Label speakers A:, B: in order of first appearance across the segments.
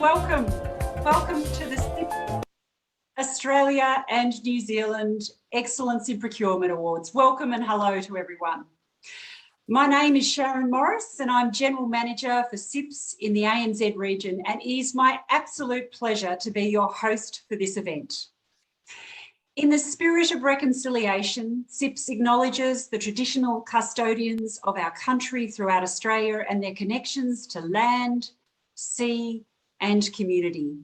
A: welcome. Welcome to the CIPS Australia and New Zealand Excellence in Procurement Awards. Welcome and hello to everyone. My name is Sharon Morris and I'm General Manager for CIPS in the ANZ region, and it is my absolute pleasure to be your host for this event. In the spirit of reconciliation, CIPS acknowledges the traditional custodians of our country throughout Australia and their connections to land, sea and community.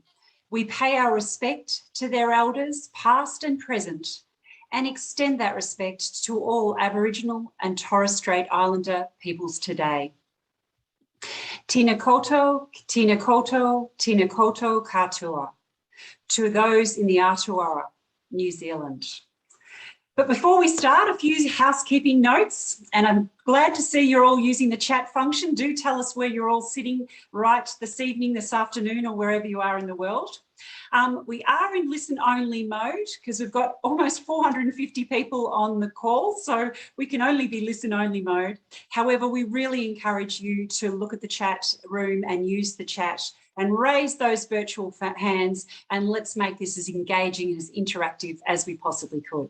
A: We pay our respect to their elders, past and present, and extend that respect to all Aboriginal and Torres Strait Islander peoples today. Tēnā koutou, tēnā koutou, tēnā koutou katoa, to those in the Aotearoa, New Zealand. But before we start, a few housekeeping notes, and I'm glad to see you're all using the chat function. Do tell us where you're all sitting right this evening, this afternoon, or wherever you are in the world. We are in listen-only mode because we've got almost 450 people on the call, so we can only be listen-only mode. However, we really encourage you to look at the chat room and use the chat and raise those virtual hands, and let's make this as engaging and as interactive as we possibly could.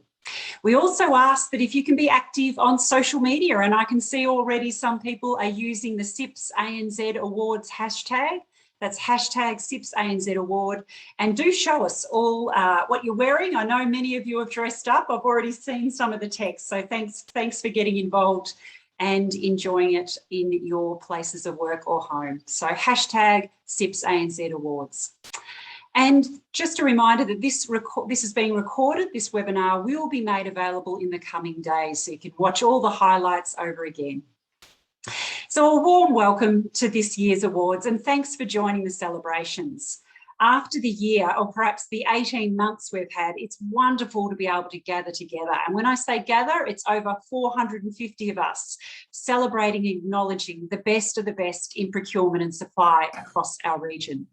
A: We also ask that if you can be active on social media, and I can see already some people are using the CIPS ANZ Awards hashtag. That's hashtag CIPS ANZ Award, and do show us all what you're wearing. I know many of you have dressed up. I've already seen some of the text, so thanks for getting involved and enjoying it in your places of work or home. So hashtag CIPS ANZ Awards. And just a reminder that this is being recorded. This webinar will be made available in the coming days, so you can watch all the highlights over again. So a warm welcome to this year's awards, and thanks for joining the celebrations. After the year, or perhaps the 18 months we've had, it's wonderful to be able to gather together. And when I say gather, it's over 450 of us celebrating and acknowledging the best of the best in procurement and supply across our region.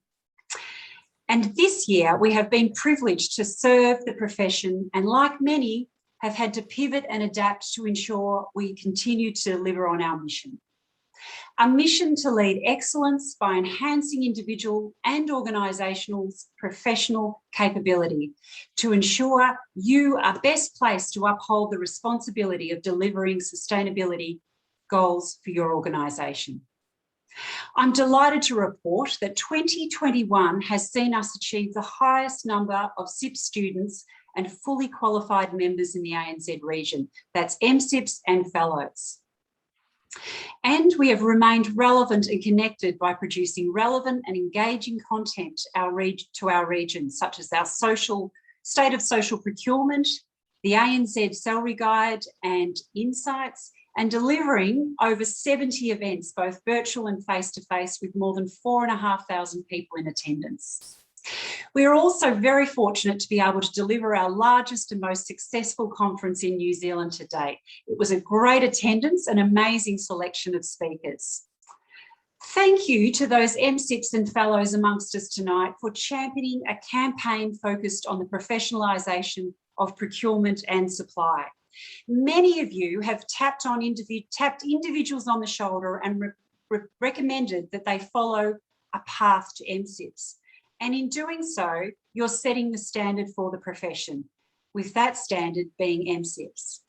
A: And this year, we have been privileged to serve the profession, and like many, have had to pivot and adapt to ensure we continue to deliver on our mission. A mission to lead excellence by enhancing individual and organisational professional capability to ensure you are best placed to uphold the responsibility of delivering sustainability goals for your organisation. I'm delighted to report that 2021 has seen us achieve the highest number of CIPS students and fully qualified members in the ANZ region. That's MCIPS and fellows. And we have remained relevant and connected by producing relevant and engaging content to our region, such as our State of Social Procurement, the ANZ Salary Guide and Insights, and delivering over 70 events, both virtual and face-to-face, with more than 4,500 people in attendance. We are also very fortunate to be able to deliver our largest and most successful conference in New Zealand to date. It was a great attendance and amazing selection of speakers. Thank you to those MCIPS and fellows amongst us tonight for championing a campaign focused on the professionalisation of procurement and supply. Many of you have tapped individuals on the shoulder and recommended that they follow a path to MCIPS. And in doing so, you're setting the standard for the profession, with that standard being MCIPS.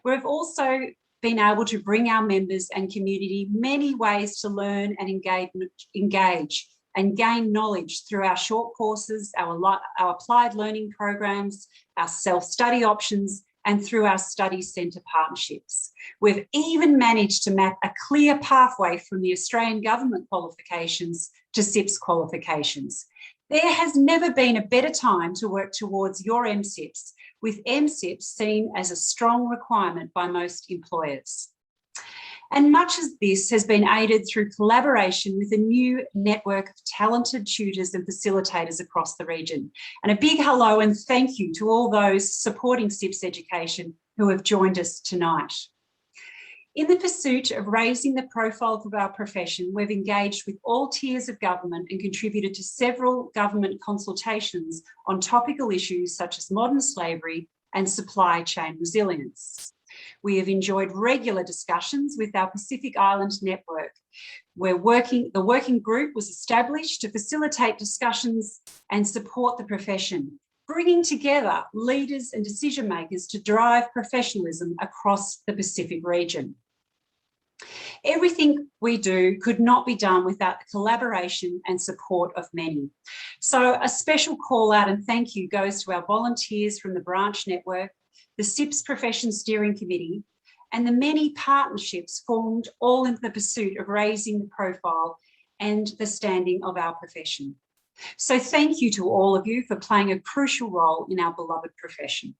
A: We've also been able to bring our members and community many ways to learn and engage and gain knowledge through our short courses, our applied learning programs, our self-study options, and through our study centre partnerships. We've even managed to map a clear pathway from the Australian government qualifications to CIPS qualifications. There has never been a better time to work towards your MCIPS, with MCIPS seen as a strong requirement by most employers. And much of this has been aided through collaboration with a new network of talented tutors and facilitators across the region. And a big hello and thank you to all those supporting CIPS education who have joined us tonight. In the pursuit of raising the profile of our profession, we've engaged with all tiers of government and contributed to several government consultations on topical issues such as modern slavery and supply chain resilience. We have enjoyed regular discussions with our Pacific Island network, where the working group was established to facilitate discussions and support the profession, bringing together leaders and decision makers to drive professionalism across the Pacific region. Everything we do could not be done without the collaboration and support of many. So a special call out and thank you goes to our volunteers from the branch network, the CIPS Profession Steering Committee, and the many partnerships formed all in the pursuit of raising the profile and the standing of our profession. So thank you to all of you for playing a crucial role in our beloved profession.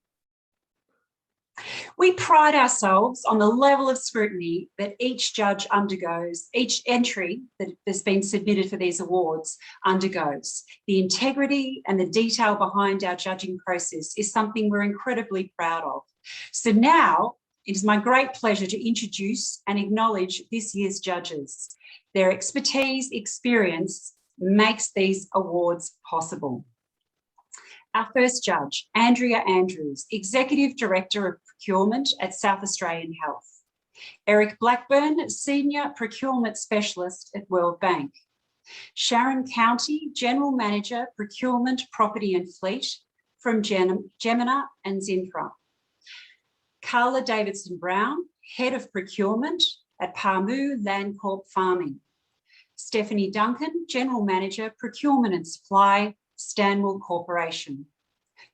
A: We pride ourselves on the level of scrutiny that each judge undergoes, each entry that has been submitted for these awards undergoes. The integrity and the detail behind our judging process is something we're incredibly proud of. So now it is my great pleasure to introduce and acknowledge this year's judges. Their expertise, experience makes these awards possible. Our first judge, Andrea Andrews, Executive Director of Procurement at South Australian Health. Eric Blackburn, Senior Procurement Specialist at World Bank. Sharon County, General Manager, Procurement, Property and Fleet from Gemina and Zinfra. Carla Davidson-Brown, Head of Procurement at Parmu Landcorp Farming. Stephanie Duncan, General Manager, Procurement and Supply, Stanwell Corporation.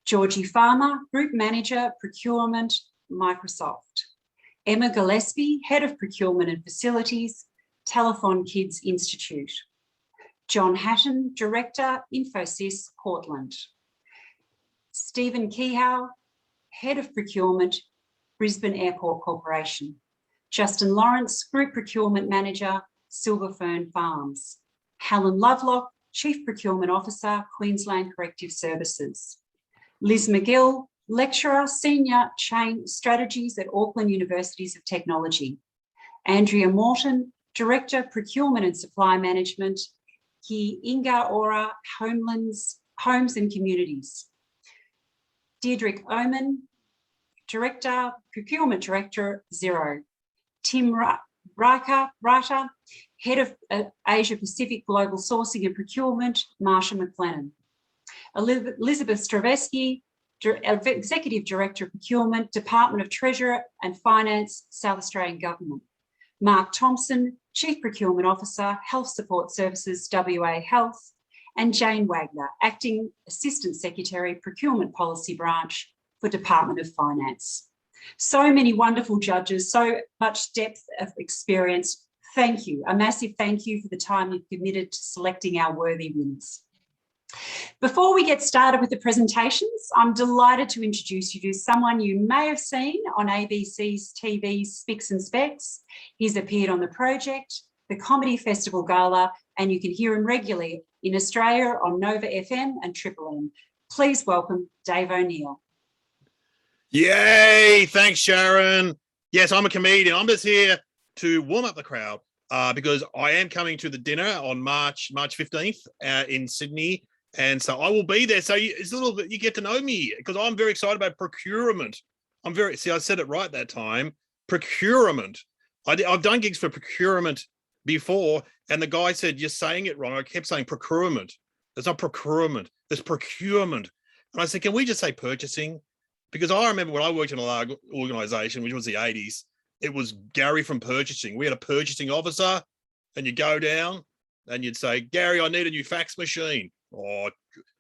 A: Georgie Farmer, Group Manager, Procurement, Microsoft. Emma Gillespie, Head of Procurement and Facilities, Telethon Kids Institute. John Hatton, Director, Infosys, Portland. Stephen Kehow, Head of Procurement, Brisbane Airport Corporation. Justin Lawrence, Group Procurement Manager, Silverfern Farms. Helen Lovelock, Chief Procurement Officer, Queensland Corrective Services. Liz McGill, Lecturer, Senior Chain Strategies at Auckland Universities of Technology. Andrea Morton, Director, Procurement and Supply Management, Ki Inga Ora, Homes and Communities. Deirdre Oman, Director, Procurement Director, Xero. Tim Rata, Head of Asia Pacific Global Sourcing and Procurement, Marsha McLennan. Elizabeth Stravesky, Executive Director of Procurement, Department of Treasurer and Finance, South Australian Government. Mark Thompson, Chief Procurement Officer, Health Support Services, WA Health. And Jane Wagner, Acting Assistant Secretary, Procurement Policy Branch for Department of Finance. So many wonderful judges, so much depth of experience. Thank you, a massive thank you for the time you've committed to selecting our worthy winners. Before we get started with the presentations, I'm delighted to introduce you to someone you may have seen on ABC's TV's Spics and Specs. He's appeared on The Project, the Comedy Festival Gala, and you can hear him regularly in Australia on Nova FM and Triple M. Please welcome Dave O'Neill.
B: Yay, thanks Sharon. Yes, I'm a comedian. I'm just here to warm up the crowd because I am coming to the dinner on March 15th in Sydney. And so I will be there. So it's a little bit, you get to know me because I'm very excited about procurement. I said it right that time. Procurement. I've done gigs for procurement before, and the guy said, you're saying it wrong. I kept saying procurement. It's not procurement, it's procurement. And I said, can we just say purchasing? Because I remember when I worked in a large organization, which was the 80s, it was Gary from purchasing. We had a purchasing officer, and you go down and you'd say, Gary, I need a new fax machine. Oh,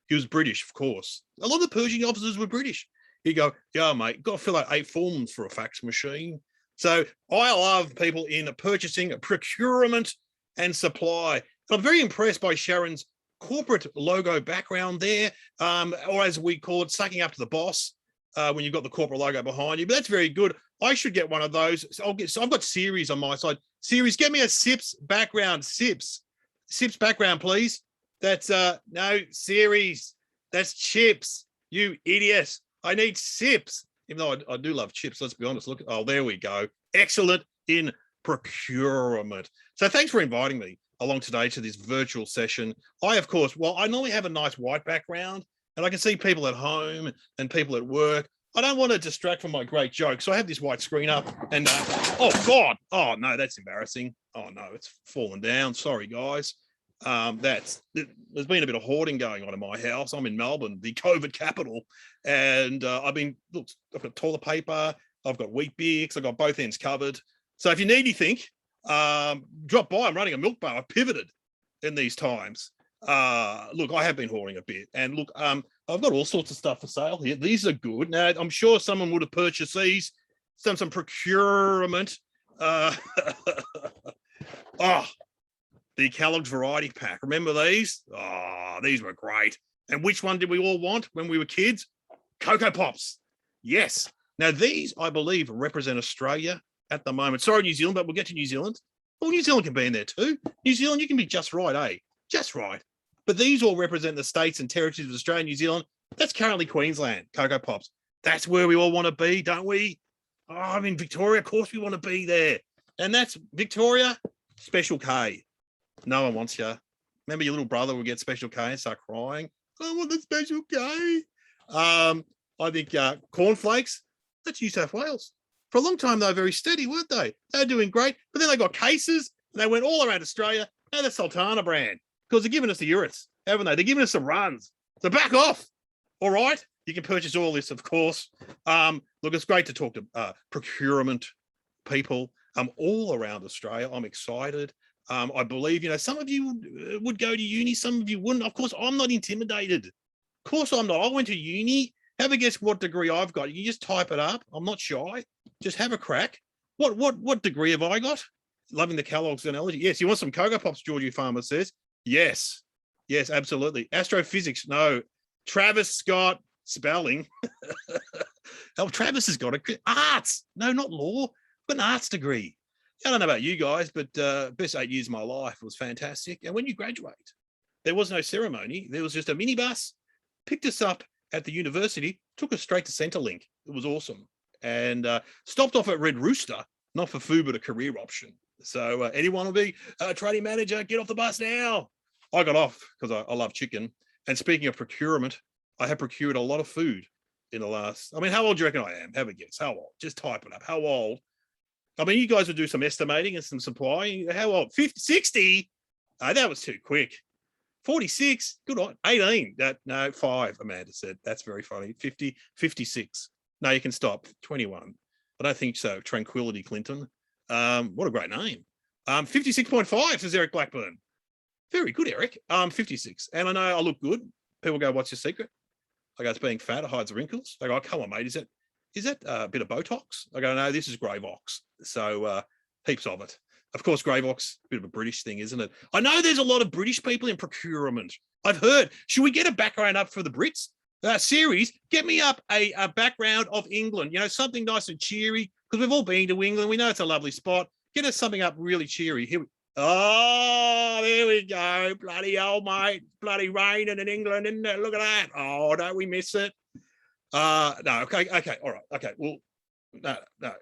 B: he was British, of course. A lot of the purchasing officers were British. He'd go, yeah, mate, got to fill out 8 forms for a fax machine. So I love people in purchasing, procurement, and supply. I'm very impressed by Sharon's corporate logo background there, or as we call it, sucking up to the boss when you've got the corporate logo behind you. But that's very good. I should get one of those. So I've got Series on my side. Series, get me a CIPS background. CIPS background, please. That's no Series. That's chips. You idiot. I need CIPS. Even though I do love chips, let's be honest. Look, oh, there we go. Excellent in procurement. So thanks for inviting me along today to this virtual session. I, of course, well, I normally have a nice white background and I can see people at home and people at work. I don't want to distract from my great joke. So I have this white screen up and, oh God. Oh no, that's embarrassing. Oh no, it's fallen down. Sorry, guys. There's been a bit of hoarding going on in my house. I'm in Melbourne, the COVID capital. And I've got toilet paper. I've got wheat bix. I've got both ends covered. So if you need anything, drop by. I'm running a milk bar. I've pivoted in these times. Look, I have been hoarding a bit, and look, I've got all sorts of stuff for sale here. These are good. Now, I'm sure someone would have purchased these, done some procurement. Oh, the Kellogg's variety pack. Remember these? Oh, these were great. And which one did we all want when we were kids? Cocoa Pops. Yes. Now, these, I believe, represent Australia at the moment. Sorry, New Zealand, but we'll get to New Zealand. Well, New Zealand can be in there too. New Zealand, you can be just right, eh? Just right. But these all represent the states and territories of Australia and New Zealand. That's currently Queensland, Cocoa Pops. That's where we all want to be, don't we? Oh, I'm in Victoria. Of course we want to be there. And that's Victoria, Special K. No one wants you. Remember your little brother would get Special K and start crying. I want the Special K. I think cornflakes, that's New South Wales. For a long time, they were very steady, weren't they? They were doing great. But then they got cases and they went all around Australia. Now the Sultana brand, because they're giving us the Urits, haven't they? They're giving us some runs. So back off. All right. You can purchase all this, of course. Look, it's great to talk to procurement people all around Australia. I'm excited. I believe, some of you would go to uni, some of you wouldn't. Of course, I'm not intimidated. Of course, I'm not. I went to uni. Have a guess what degree I've got. You just type it up. I'm not shy. Just have a crack. What degree have I got? Loving the Kellogg's analogy. Yes, you want some Cocoa Pops, Georgie Farmer says. Yes. Yes, absolutely. Astrophysics, no. Travis Scott, spelling. Oh, Travis has got arts. No, not law. I've got an arts degree. I don't know about you guys, but best 8 years of my life was fantastic. And when you graduate, there was no ceremony. There was just a minibus, picked us up at the university, took us straight to Centrelink. It was awesome. And stopped off at Red Rooster, not for food, but a career option. So anyone will be a trading manager, get off the bus now. I got off because I love chicken. And speaking of procurement, I have procured a lot of food in the last, how old do you reckon I am? Have a guess. How old? Just type it up. How old? You guys would do some estimating and some supply. How old? 50, 60? That was too quick. 46, good on. 18, no, 5, Amanda said. That's very funny. 50, 56. No, you can stop. 21. I don't think so. Tranquility Clinton. What a great name. 56.5, says Eric Blackburn. Very good, Eric. 56. And I know I look good. People go, what's your secret? I go, it's being fat. It hides the wrinkles. They go, oh, come on, mate. Is that a bit of Botox? I go, no, this is Gravox. So heaps of it. Of course, Gravox, a bit of a British thing, isn't it? I know there's a lot of British people in procurement. I've heard. Should we get a background up for the Brits? Series, get me up a background of England, something nice and cheery, because we've all been to England. We know it's a lovely spot. Get us something up really cheery. Oh, there we go. Bloody old mate. Bloody raining in England, isn't it? Look at that. Oh, don't we miss it? No, okay, all right. Okay, well, no.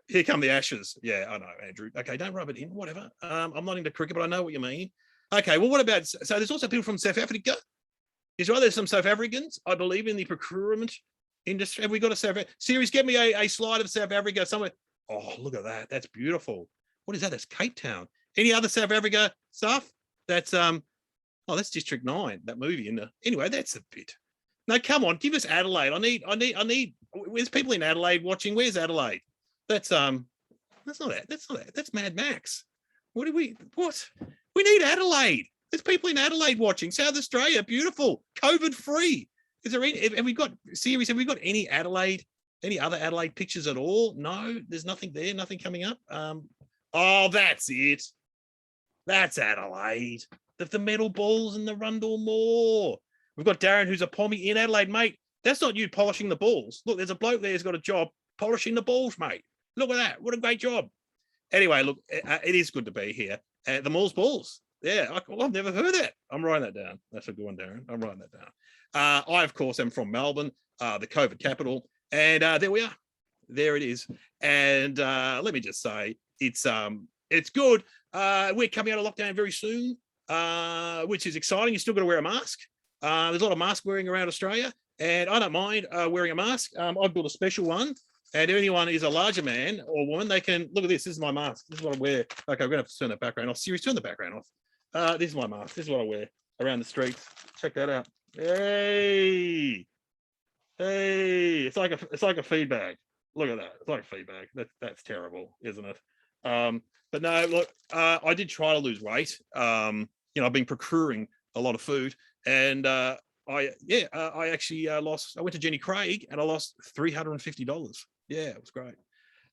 B: Here come the Ashes. Yeah, I know, Andrew. Okay, don't rub it in, whatever. I'm not into cricket, but I know what you mean. Okay, well, what about, so there's also people from South Africa. Is right, there's some South Africans, I believe, in the procurement industry. Have we got a South Africa? Series, get me a slide of South Africa somewhere. Oh, look at that. That's beautiful. What is that? That's Cape Town. Any other South Africa stuff? That's that's District 9, that movie. Anyway, that's a bit. No, come on, give us Adelaide. I need. Where's people in Adelaide watching? Where's Adelaide? That's not that. That's Mad Max. What? We need Adelaide. There's people in Adelaide watching. South Australia, beautiful, COVID free. Is there any? Have we got series? Have we got any other Adelaide pictures at all? No, there's nothing there. Nothing coming up. Oh, that's it. That's Adelaide. The metal balls and the Rundle Moor. We've got Darren, who's a pommy in Adelaide, mate. That's not you polishing the balls. Look, there's a bloke there who's got a job polishing the balls, mate. Look at that. What a great job. Anyway, look, it is good to be here. The Moors Balls. Yeah, I've never heard that. I'm writing that down. That's a good one, Darren. I'm writing that down. I, of course, am from Melbourne, the COVID capital. And there we are. There it is. And let me just say, it's good. We're coming out of lockdown very soon, which is exciting. You still got to wear a mask. There's a lot of mask wearing around Australia. and I don't mind wearing a mask. I've built a special one, and if anyone is a larger man or woman, they can look at this. This is my mask. This is what I wear. Okay, we're gonna have to turn the background off. Siri, turn the background off. This is my mask. This is what I wear around the streets. Check that out. Hey, it's like a feed bag. Look at that. It's like a feed bag. That's terrible, isn't it? But no, look, I did try to lose weight. I've been procuring a lot of food, and I actually lost. I went to Jenny Craig and I lost $350. Yeah, it was great.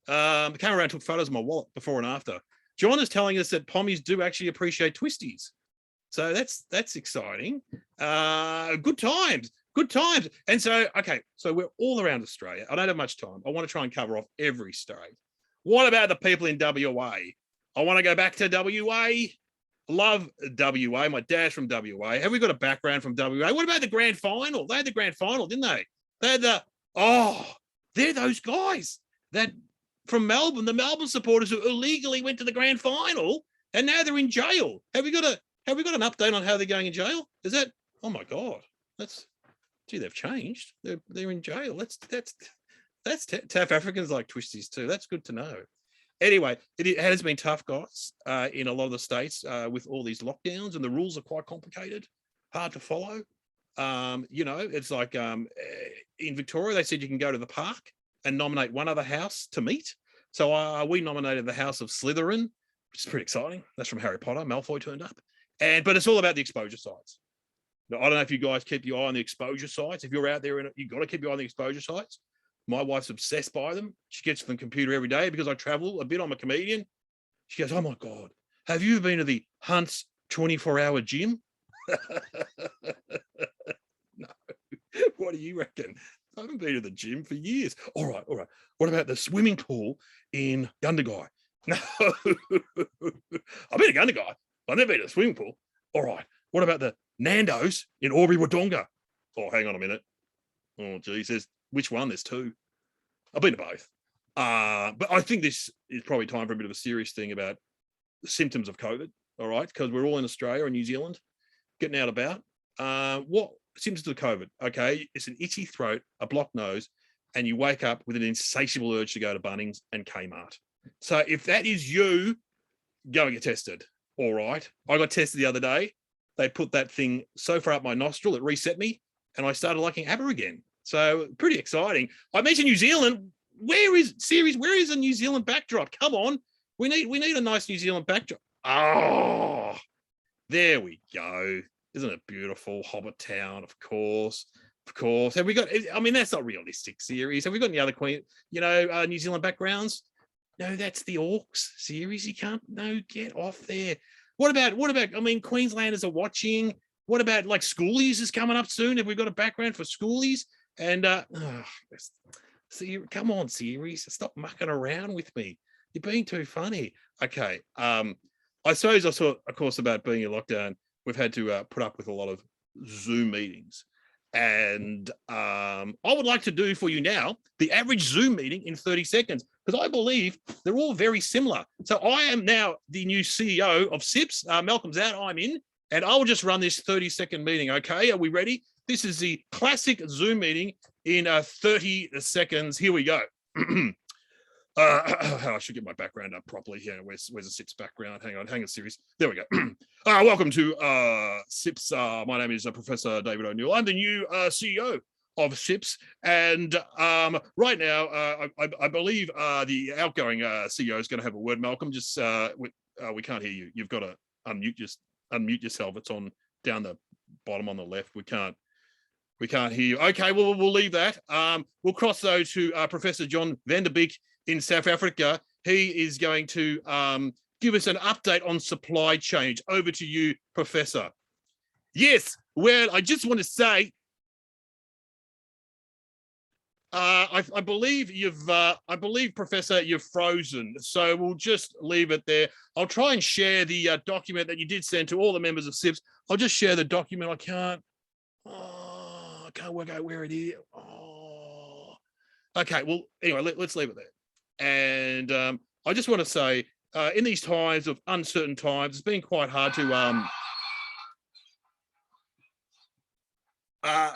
B: I came around, took photos of my wallet before and after. John is telling us that pommies do actually appreciate twisties, so that's exciting. Good times. And so, okay, so we're all around Australia. I don't have much time. I want to try and cover off every state. What about the people in WA? I want to go back to WA. Love WA. My dad's from WA. Have we got a background from WA? What about the grand final? They had the grand final, didn't they? They had they're those guys that from Melbourne, the Melbourne supporters who illegally went to the grand final and now they're in jail. Have we got an update on how they're going in jail? Is that, oh my God, they've changed. They're in jail. That's South Africans like twisties too. That's good to know. Anyway, it has been tough, guys, in a lot of the states with all these lockdowns, and the rules are quite complicated, hard to follow. It's like in Victoria, they said you can go to the park and nominate one other house to meet. So we nominated the House of Slytherin, which is pretty exciting. That's from Harry Potter. Malfoy turned up. But it's all about the exposure sites. Now, I don't know if you guys keep your eye on the exposure sites. If you're out there, you've got to keep your eye on the exposure sites. My wife's obsessed by them. She gets them computer every day because I travel a bit. I'm a comedian. She goes, oh my God, have you been to the Hunt's 24-hour gym? No. What do you reckon? I haven't been to the gym for years. All right. What about the swimming pool in Gundagai? No. I've been to Gundagai. I've never been to the swimming pool. All right. What about the Nando's in Albury-Wodonga? Oh, hang on a minute. Oh, geez. Which one? There's two. I've been to both. But I think this is probably time for a bit of a serious thing about the symptoms of COVID, all right? Because we're all in Australia and New Zealand, getting out about. What symptoms of COVID? Okay, it's an itchy throat, a blocked nose, and you wake up with an insatiable urge to go to Bunnings and Kmart. So if that is you, go and get tested, all right? I got tested the other day. They put that thing so far up my nostril, it reset me, and I started liking ABBA again. So pretty exciting. I mentioned New Zealand. Where is a New Zealand backdrop? Come on. We need a nice New Zealand backdrop. Oh, there we go. Isn't it beautiful? Hobbit Town, of course. Have we got, I mean, that's not realistic series. Have we got any other New Zealand backgrounds? No, that's the Orcs series. You can't, no, get off there. What about, I mean, Queenslanders are watching. What about like Schoolies is coming up soon? Have we got a background for Schoolies? And come on, series, stop mucking around with me. You're being too funny. Okay. I suppose also, of course, about being in lockdown, we've had to put up with a lot of Zoom meetings. And I would like to do for you now the average Zoom meeting in 30 seconds, because I believe they're all very similar. So I am now the new CEO of CIPS. Malcolm's out, I'm in, and I'll just run this 30-second meeting. Okay, are we ready? This is the classic Zoom meeting in 30 seconds. Here we go. I should get my background up properly here. Where's the CIPS background? Hang on, series. There we go. Welcome to CIPS. My name is Professor David O'Neill. I'm the new CEO of CIPS, and right now, I believe the outgoing CEO is going to have a word. Malcolm, just we can't hear you. You've got to unmute yourself. It's on down the bottom on the left. We can't hear you. Okay, well, we'll leave that. We'll cross those to Professor John van der Beek in South Africa. He is going to give us an update on supply chain. Over to you, Professor. Yes, well, I just want to say, I believe, Professor, you've frozen. So we'll just leave it there. I'll try and share the document that you did send to all the members of CIPS. I'll just share the document. I can't work out where it is. Oh. Okay, well, anyway, let's leave it there. And I just want to say, in these times of uncertain times, it's been quite hard to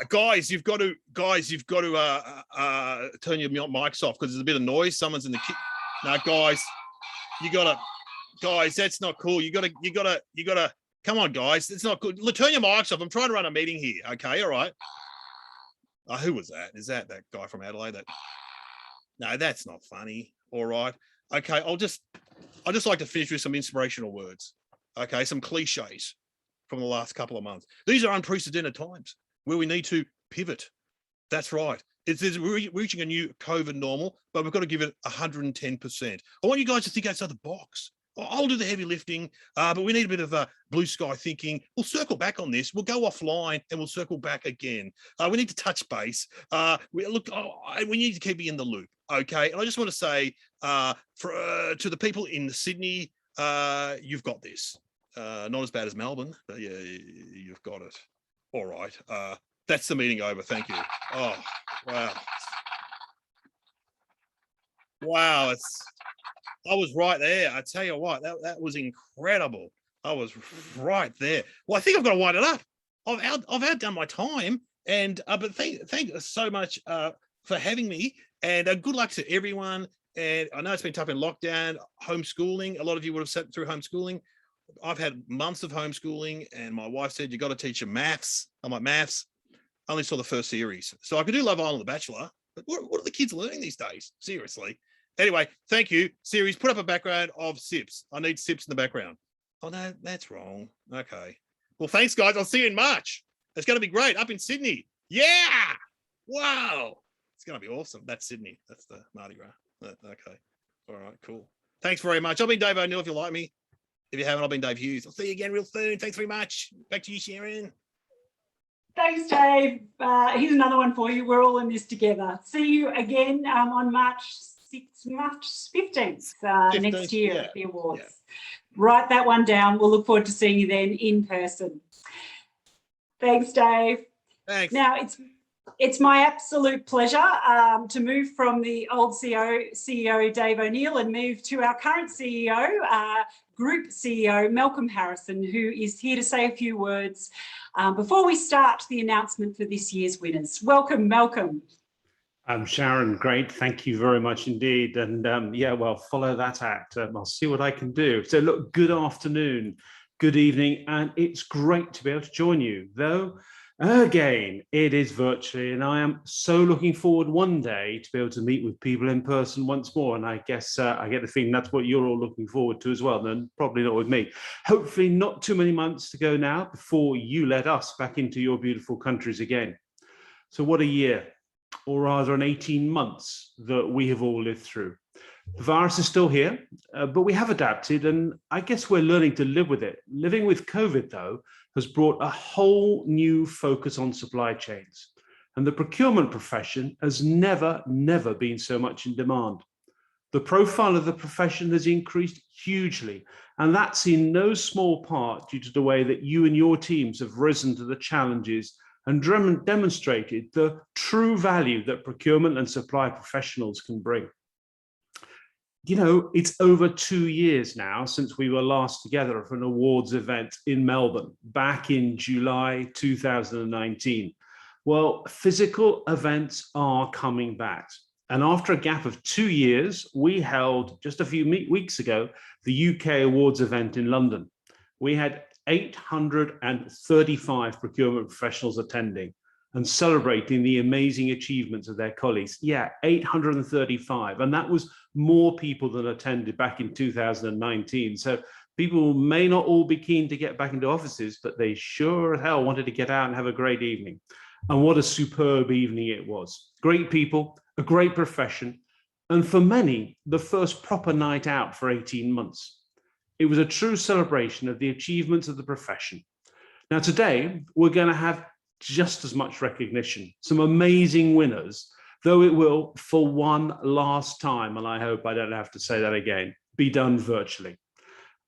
B: Guys, you've got to turn your mics off because there's a bit of noise. Someone's in the kitchen. No, guys, guys, that's not cool. You gotta. Come on, guys, it's not good. Turn your mics off. I'm trying to run a meeting here. Okay, all right. Who was that? Is that guy from Adelaide? No, that's not funny. All right. Okay, I'll just like to finish with some inspirational words. Okay, some cliches from the last couple of months. These are unprecedented times where we need to pivot. That's right. It's reaching a new COVID normal, but we've got to give it 110%. I want you guys to think outside the box. I'll do the heavy lifting, but we need a bit of blue sky thinking. We'll circle back on this. We'll go offline and we'll circle back again. We need to touch base. We need to keep you in the loop, okay? And I just want to say to the people in Sydney, you've got this. Not as bad as Melbourne, but yeah, you've got it. All right. That's the meeting over. Thank you. Oh, wow. Wow, I was right there. I tell you what, that was incredible. I was right there. Well, I think I've got to wind it up. I've outdone my time, and but thank you so much for having me, and good luck to everyone. And I know it's been tough in lockdown, homeschooling. A lot of you would have sat through homeschooling. I've had months of homeschooling, and my wife said you got to teach them maths. I'm like, maths. I only saw the first series, so I could do Love Island, The Bachelor. But what are the kids learning these days? Seriously. Anyway, thank you. Series, put up a background of CIPS. I need CIPS in the background. Oh, no, that's wrong. Okay. Well, thanks, guys. I'll see you in March. It's going to be great up in Sydney. Yeah. Wow. It's going to be awesome. That's Sydney. That's the Mardi Gras. Okay. All right, cool. Thanks very much. I've been Dave O'Neill if you like me. If you haven't, I've been Dave Hughes. I'll see you again real soon. Thanks very much. Back to you, Sharon.
A: Thanks, Dave. Here's another one for you. We're all in this together. See you again on March 15th next year at the awards. Yeah. Write that one down. We'll look forward to seeing you then in person. Thanks, Dave.
B: Thanks.
A: Now, it's my absolute pleasure to move from the old CEO Dave O'Neill and move to our current CEO, Group CEO Malcolm Harrison, who is here to say a few words before we start the announcement for this year's winners. Welcome, Malcolm.
C: Sharon, great. Thank you very much indeed. And yeah, well, follow that act. I'll see what I can do. So look, good afternoon, good evening, and it's great to be able to join you. Though, again, it is virtually, and I am so looking forward one day to be able to meet with people in person once more. And I guess I get the feeling that's what you're all looking forward to as well, and probably not with me. Hopefully not too many months to go now before you let us back into your beautiful countries again. So what a year. Or rather an 18 months that we have all lived through. The virus is still here, but we have adapted, and I guess we're learning to live with it. Living with COVID, though, has brought a whole new focus on supply chains, and the procurement profession has never been so much in demand. The profile of the profession has increased hugely, and that's in no small part due to the way that you and your teams have risen to the challenges and demonstrated the true value that procurement and supply professionals can bring. You know, it's over 2 years now since we were last together for an awards event in Melbourne, back in July 2019. Well, physical events are coming back. And after a gap of 2 years, we held just a few weeks ago, the UK awards event in London. We had 835 procurement professionals attending and celebrating the amazing achievements of their colleagues. Yeah, 835. And that was more people than attended back in 2019. So people may not all be keen to get back into offices, but they sure as hell wanted to get out and have a great evening. And what a superb evening it was. Great people, a great profession, and for many, the first proper night out for 18 months. It was a true celebration of the achievements of the profession. Now, today, we're going to have just as much recognition, some amazing winners, though it will, for one last time, and I hope I don't have to say that again, be done virtually.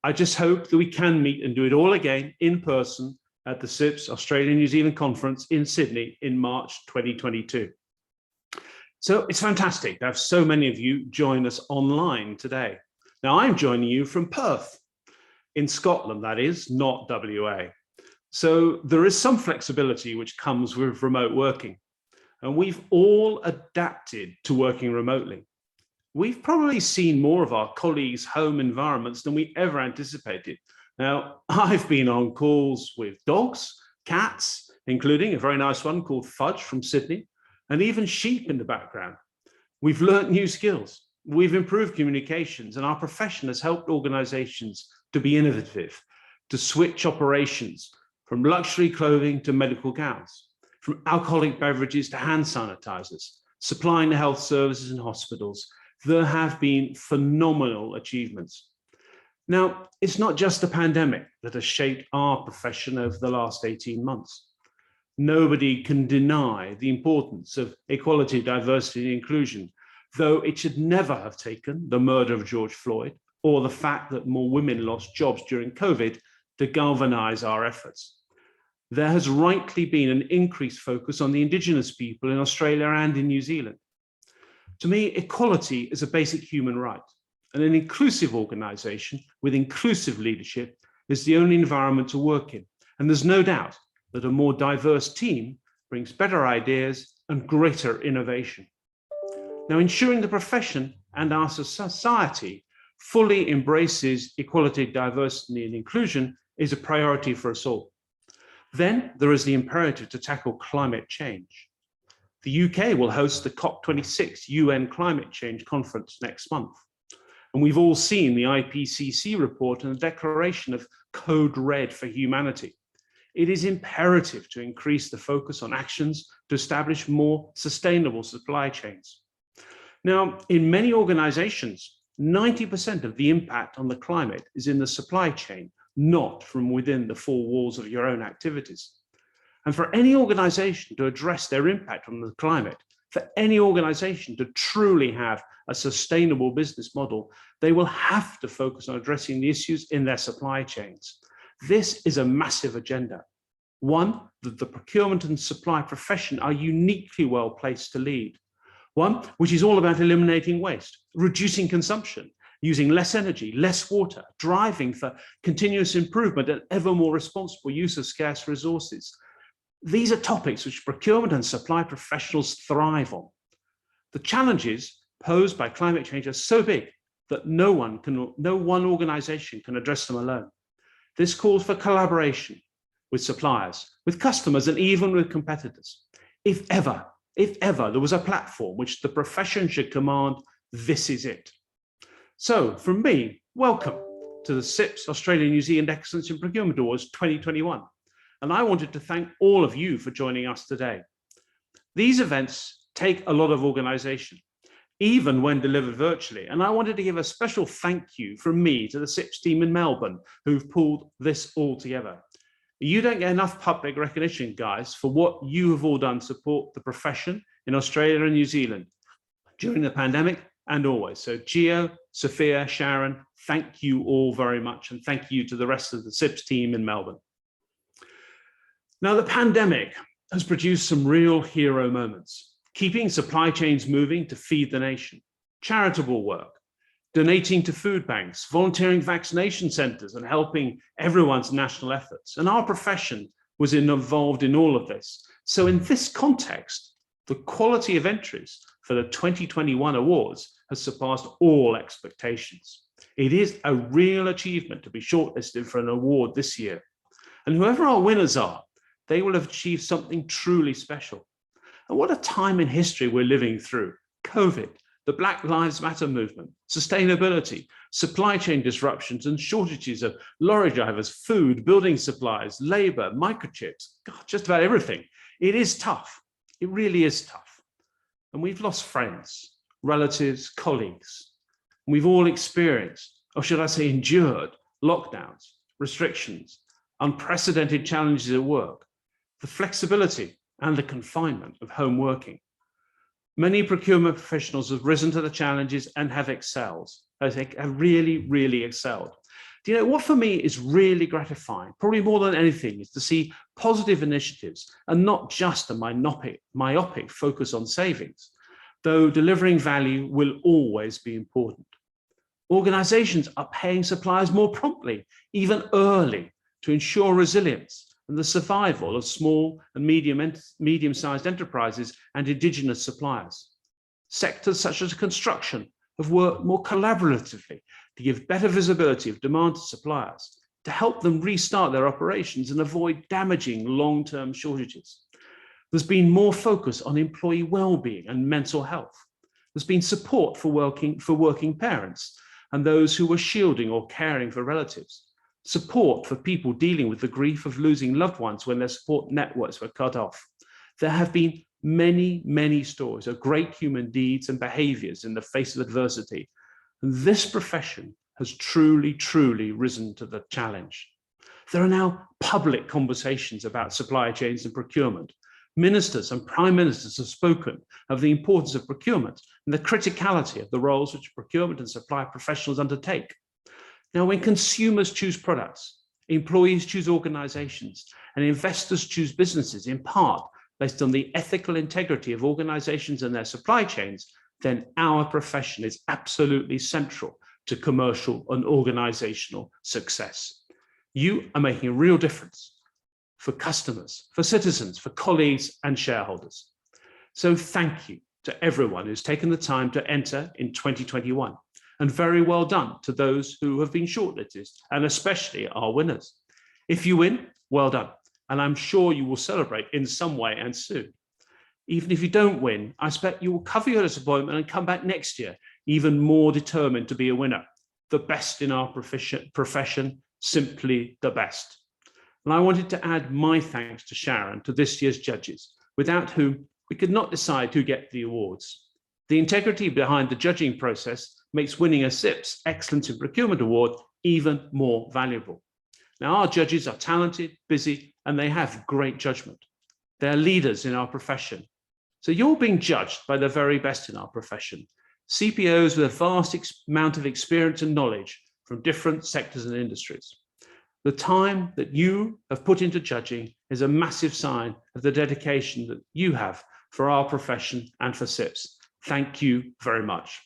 C: I just hope that we can meet and do it all again in person at the CIPS Australia-New Zealand Conference in Sydney in March 2022. So it's fantastic to have so many of you join us online today. Now, I'm joining you from Perth, in Scotland, that is, not WA. So there is some flexibility which comes with remote working, and we've all adapted to working remotely. We've probably seen more of our colleagues' home environments than we ever anticipated. Now, I've been on calls with dogs, cats, including a very nice one called Fudge from Sydney, and even sheep in the background. We've learnt new skills, we've improved communications, and our profession has helped organizations to be innovative, to switch operations from luxury clothing to medical gowns, from alcoholic beverages to hand sanitizers, supplying the health services and hospitals. There have been phenomenal achievements. Now, it's not just the pandemic that has shaped our profession over the last 18 months. Nobody can deny the importance of equality, diversity, and inclusion, though it should never have taken the murder of George Floyd or the fact that more women lost jobs during COVID to galvanize our efforts. There has rightly been an increased focus on the Indigenous people in Australia and in New Zealand. To me, equality is a basic human right, and an inclusive organization with inclusive leadership is the only environment to work in. And there's no doubt that a more diverse team brings better ideas and greater innovation. Now, ensuring the profession and our society fully embraces equality, diversity, and inclusion is a priority for us all. Then there is the imperative to tackle climate change. The UK will host the COP26 UN Climate Change Conference next month. And we've all seen the IPCC report and the declaration of Code Red for Humanity. It is imperative to increase the focus on actions to establish more sustainable supply chains. Now, in many organizations, 90% of the impact on the climate is in the supply chain, not from within the four walls of your own activities. And for any organization to address their impact on the climate, for any organization to truly have a sustainable business model, they will have to focus on addressing the issues in their supply chains. This is a massive agenda, one that the procurement and supply profession are uniquely well placed to lead. One which is all about eliminating waste, reducing consumption, using less energy, less water, driving for continuous improvement and ever more responsible use of scarce resources. These are topics which procurement and supply professionals thrive on. The challenges posed by climate change are so big that no one organization can address them alone. This calls for collaboration with suppliers, with customers, and even with competitors. If ever there was a platform which the profession should command, this is it. So from me, welcome to the CIPS Australia New Zealand Excellence in Procurement Awards 2021. And I wanted to thank all of you for joining us today. These events take a lot of organization, even when delivered virtually. And I wanted to give a special thank you from me to the CIPS team in Melbourne who've pulled this all together. You don't get enough public recognition, guys, for what you have all done to support the profession in Australia and New Zealand during the pandemic and always. So Gio, Sophia, Sharon, thank you all very much. And thank you to the rest of the CIPS team in Melbourne. Now, the pandemic has produced some real hero moments, keeping supply chains moving to feed the nation, charitable work, donating to food banks, volunteering vaccination centres and helping everyone's national efforts. And our profession was involved in all of this. So in this context, the quality of entries for the 2021 awards has surpassed all expectations. It is a real achievement to be shortlisted for an award this year. And whoever our winners are, they will have achieved something truly special. And what a time in history we're living through. COVID, the Black Lives Matter movement, sustainability, supply chain disruptions and shortages of lorry drivers, food, building supplies, labor, microchips, God, just about everything. It is tough. It really is tough. And we've lost friends, relatives, colleagues. We've all experienced, or should I say endured, lockdowns, restrictions, unprecedented challenges at work, the flexibility and the confinement of home working. Many procurement professionals have risen to the challenges and have excelled. I think have really, really excelled. Do you know what for me is really gratifying, probably more than anything, is to see positive initiatives and not just a myopic focus on savings, though delivering value will always be important. Organizations are paying suppliers more promptly, even early, to ensure resilience, and the survival of small and medium-sized enterprises and indigenous suppliers. Sectors such as construction have worked more collaboratively to give better visibility of demand to suppliers, to help them restart their operations and avoid damaging long-term shortages. There's been more focus on employee well-being and mental health. There's been support for working parents and those who were shielding or caring for relatives. Support for people dealing with the grief of losing loved ones when their support networks were cut off. There have been many, many stories of great human deeds and behaviors in the face of adversity. And this profession has truly, truly risen to the challenge. There are now public conversations about supply chains and procurement. Ministers and prime ministers have spoken of the importance of procurement and the criticality of the roles which procurement and supply professionals undertake. Now, when consumers choose products, employees choose organizations, and investors choose businesses in part based on the ethical integrity of organizations and their supply chains, then our profession is absolutely central to commercial and organizational success. You are making a real difference for customers, for citizens, for colleagues and shareholders. So thank you to everyone who's taken the time to enter in 2021, and very well done to those who have been shortlisted, and especially our winners. If you win, well done, and I'm sure you will celebrate in some way and soon. Even if you don't win, I expect you will cover your disappointment and come back next year, even more determined to be a winner. The best in our profession, simply the best. And I wanted to add my thanks to Sharon, to this year's judges, without whom we could not decide who gets the awards. The integrity behind the judging process makes winning a CIPS Excellence in Procurement Award even more valuable. Now, our judges are talented, busy, and they have great judgment. They're leaders in our profession. So you're being judged by the very best in our profession. CPOs with a vast amount of experience and knowledge from different sectors and industries. The time that you have put into judging is a massive sign of the dedication that you have for our profession and for CIPS. Thank you very much.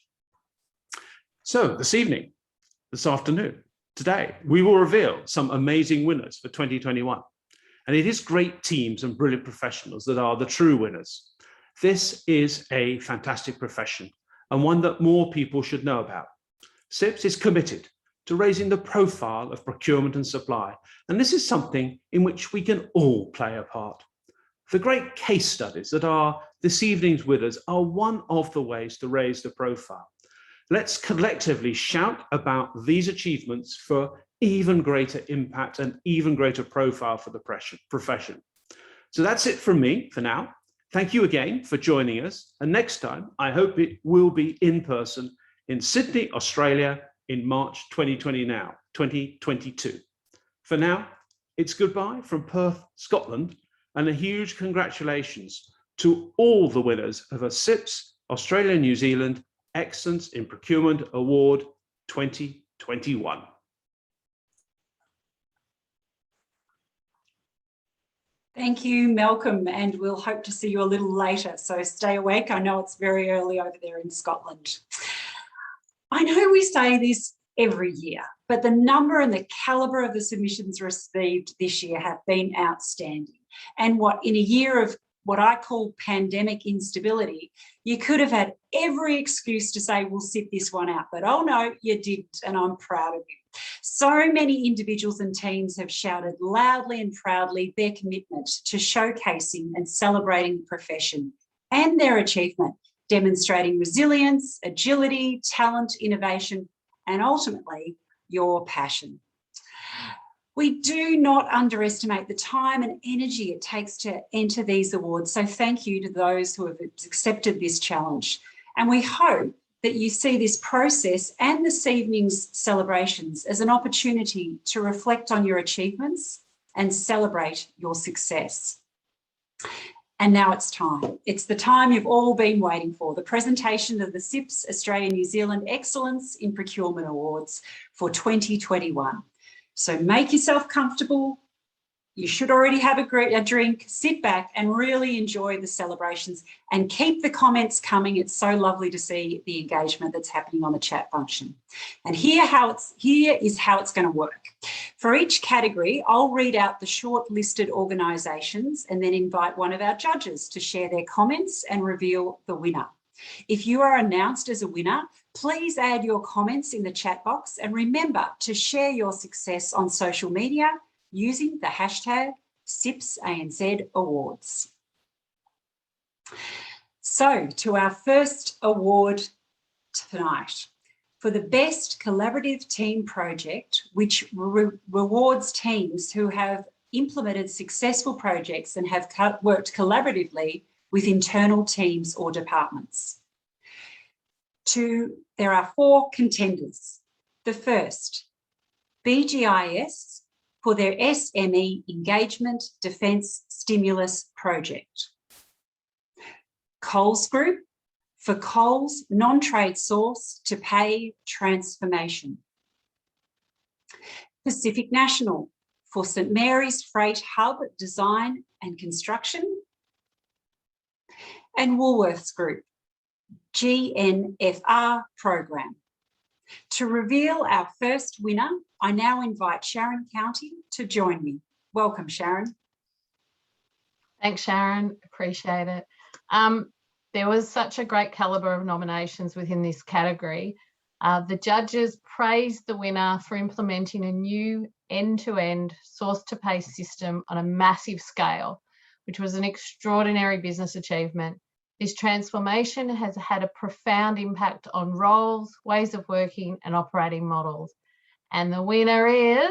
C: So this afternoon, today, we will reveal some amazing winners for 2021. And it is great teams and brilliant professionals that are the true winners. This is a fantastic profession and one that more people should know about. CIPS is committed to raising the profile of procurement and supply, and this is something in which we can all play a part. The great case studies that are this evening's winners are one of the ways to raise the profile. Let's collectively shout about these achievements for even greater impact and even greater profile for the profession. So that's it from me for now. Thank you again for joining us. And next time, I hope it will be in person in Sydney, Australia in March 2022. For now, it's goodbye from Perth, Scotland, and a huge congratulations to all the winners of a CIPS Australia New Zealand Excellence in Procurement Award 2021.
A: Thank you, Malcolm, and we'll hope to see you a little later, so stay awake. I know it's very early over there in Scotland. I know we say this every year, but the number and the calibre of the submissions received this year have been outstanding. And in a year of what I call pandemic instability, you could have had every excuse to say, we'll sit this one out, but oh no, you didn't, and I'm proud of you. So many individuals and teams have shouted loudly and proudly their commitment to showcasing and celebrating the profession and their achievement, demonstrating resilience, agility, talent, innovation, and ultimately your passion. We do not underestimate the time and energy it takes to enter these awards, so thank you to those who have accepted this challenge. And we hope that you see this process and this evening's celebrations as an opportunity to reflect on your achievements and celebrate your success. And now it's time. It's the time you've all been waiting for, the presentation of the CIPS Australia New Zealand Excellence in Procurement Awards for 2021. So make yourself comfortable. You should already have a drink, sit back and really enjoy the celebrations and keep the comments coming. It's so lovely to see the engagement that's happening on the chat function. And here is how it's going to work. For each category, I'll read out the shortlisted organisations and then invite one of our judges to share their comments and reveal the winner. If you are announced as a winner, please add your comments in the chat box and remember to share your success on social media using the hashtag CIPS Awards. So to our first award tonight. For the best collaborative team project, which rewards teams who have implemented successful projects and have worked collaboratively with internal teams or departments. There are 4 contenders. The first, BGIS for their SME Engagement Defence Stimulus Project. Coles Group for Coles non-trade source to pay transformation. Pacific National for St Mary's Freight Hub design and construction. And Woolworths Group, GNFR program. To reveal our first winner, I now invite Sharon County to join me. Welcome, Sharon.
D: Thanks, Sharon. Appreciate it. There was such a great calibre of nominations within this category. The judges praised the winner for implementing a new end-to-end source-to-pay system on a massive scale, which was an extraordinary business achievement. This transformation has had a profound impact on roles, ways of working and operating models. And the winner is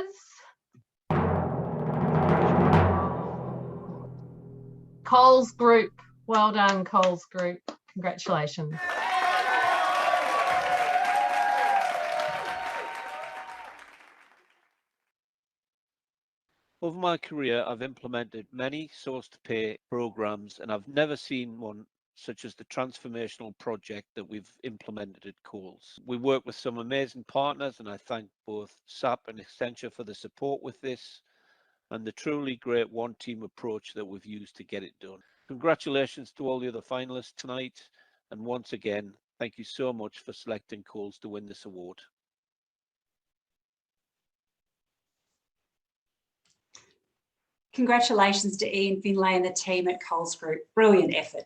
D: Coles Group. Well done, Coles Group. Congratulations.
E: Over my career, I've implemented many source-to-pay programs, and I've never seen one such as the transformational project that we've implemented at Coles. We work with some amazing partners, and I thank both SAP and Accenture for the support with this and the truly great one-team approach that we've used to get it done. Congratulations to all the other finalists tonight, and once again, thank you so much for selecting Coles to win this award.
A: Congratulations to Ian Finlay and the team at Coles Group. Brilliant effort.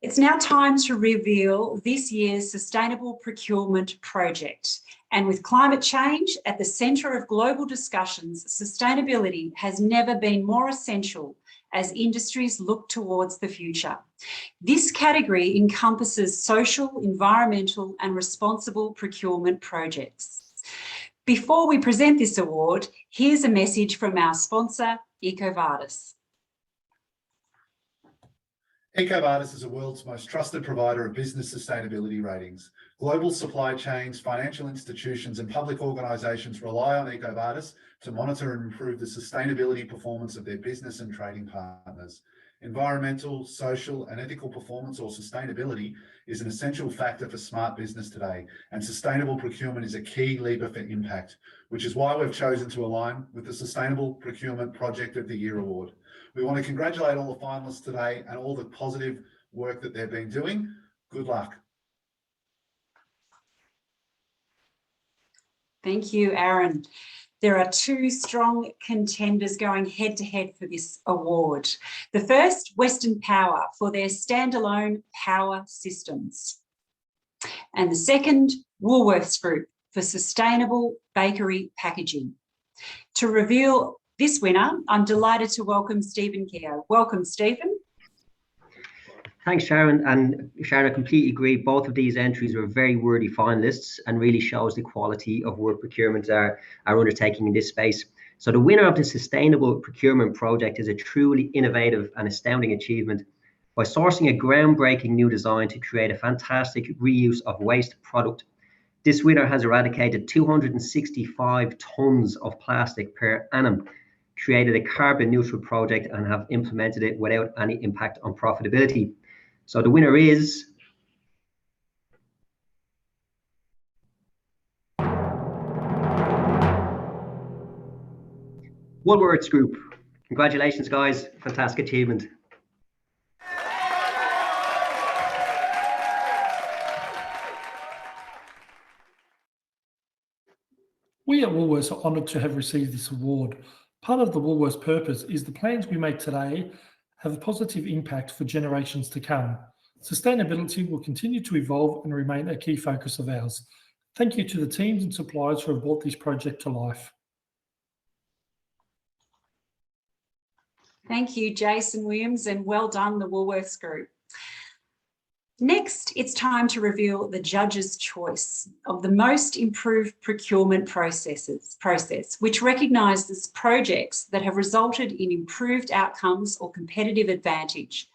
A: It's now time to reveal this year's Sustainable Procurement Project. And with climate change at the centre of global discussions, sustainability has never been more essential as industries look towards the future. This category encompasses social, environmental and responsible procurement projects. Before we present this award, here's a message from our sponsor, EcoVadis.
F: EcoVadis is the world's most trusted provider of business sustainability ratings. Global supply chains, financial institutions and public organisations rely on EcoVadis to monitor and improve the sustainability performance of their business and trading partners. Environmental, social and ethical performance or sustainability is an essential factor for smart business today, and sustainable procurement is a key lever for impact, which is why we've chosen to align with the Sustainable Procurement Project of the Year award. We want to congratulate all the finalists today and all the positive work that they've been doing. Good luck.
A: Thank you, Aaron. There are 2 strong contenders going head-to-head for this award. The first, Western Power for their standalone power systems. And the second, Woolworths Group for sustainable bakery packaging. To reveal this winner, I'm delighted to welcome Stephen Keogh. Welcome, Stephen.
G: Thanks, Sharon. And Sharon, I completely agree. Both of these entries are very worthy finalists and really shows the quality of work procurements are undertaking in this space. So the winner of the Sustainable Procurement Project is a truly innovative and astounding achievement. By sourcing a groundbreaking new design to create a fantastic reuse of waste product, this winner has eradicated 265 tonnes of plastic per annum, created a carbon neutral project and have implemented it without any impact on profitability. So the winner is Woolworths Group. Congratulations, guys. Fantastic achievement.
H: We at Woolworths are honoured to have received this award. Part of the Woolworths purpose is the plans we make today have a positive impact for generations to come. Sustainability will continue to evolve and remain a key focus of ours. Thank you to the teams and suppliers who have brought this project to life.
A: Thank you, Jason Williams, and well done, the Woolworths Group. Next, it's time to reveal the judge's choice of the most improved procurement process, which recognises projects that have resulted in improved outcomes or competitive advantage.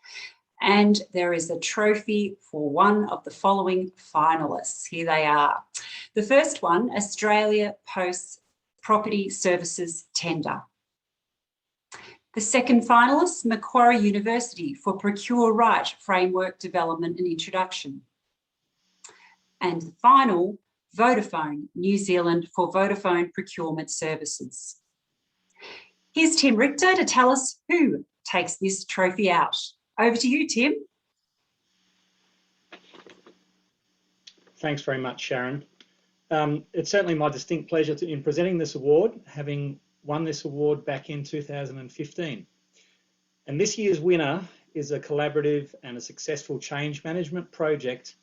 A: And there is a trophy for one of the following finalists. Here they are. The first one, Australia Post Property Services Tender. The second finalist, Macquarie University for Procure Right Framework Development and Introduction. And the final, Vodafone New Zealand for Vodafone Procurement Services. Here's Tim Richter to tell us who takes this trophy out. Over to you, Tim.
I: Thanks very much, Sharon. It's certainly my distinct pleasure in presenting this award, having won this award back in 2015. And this year's winner is a collaborative and a successful change management project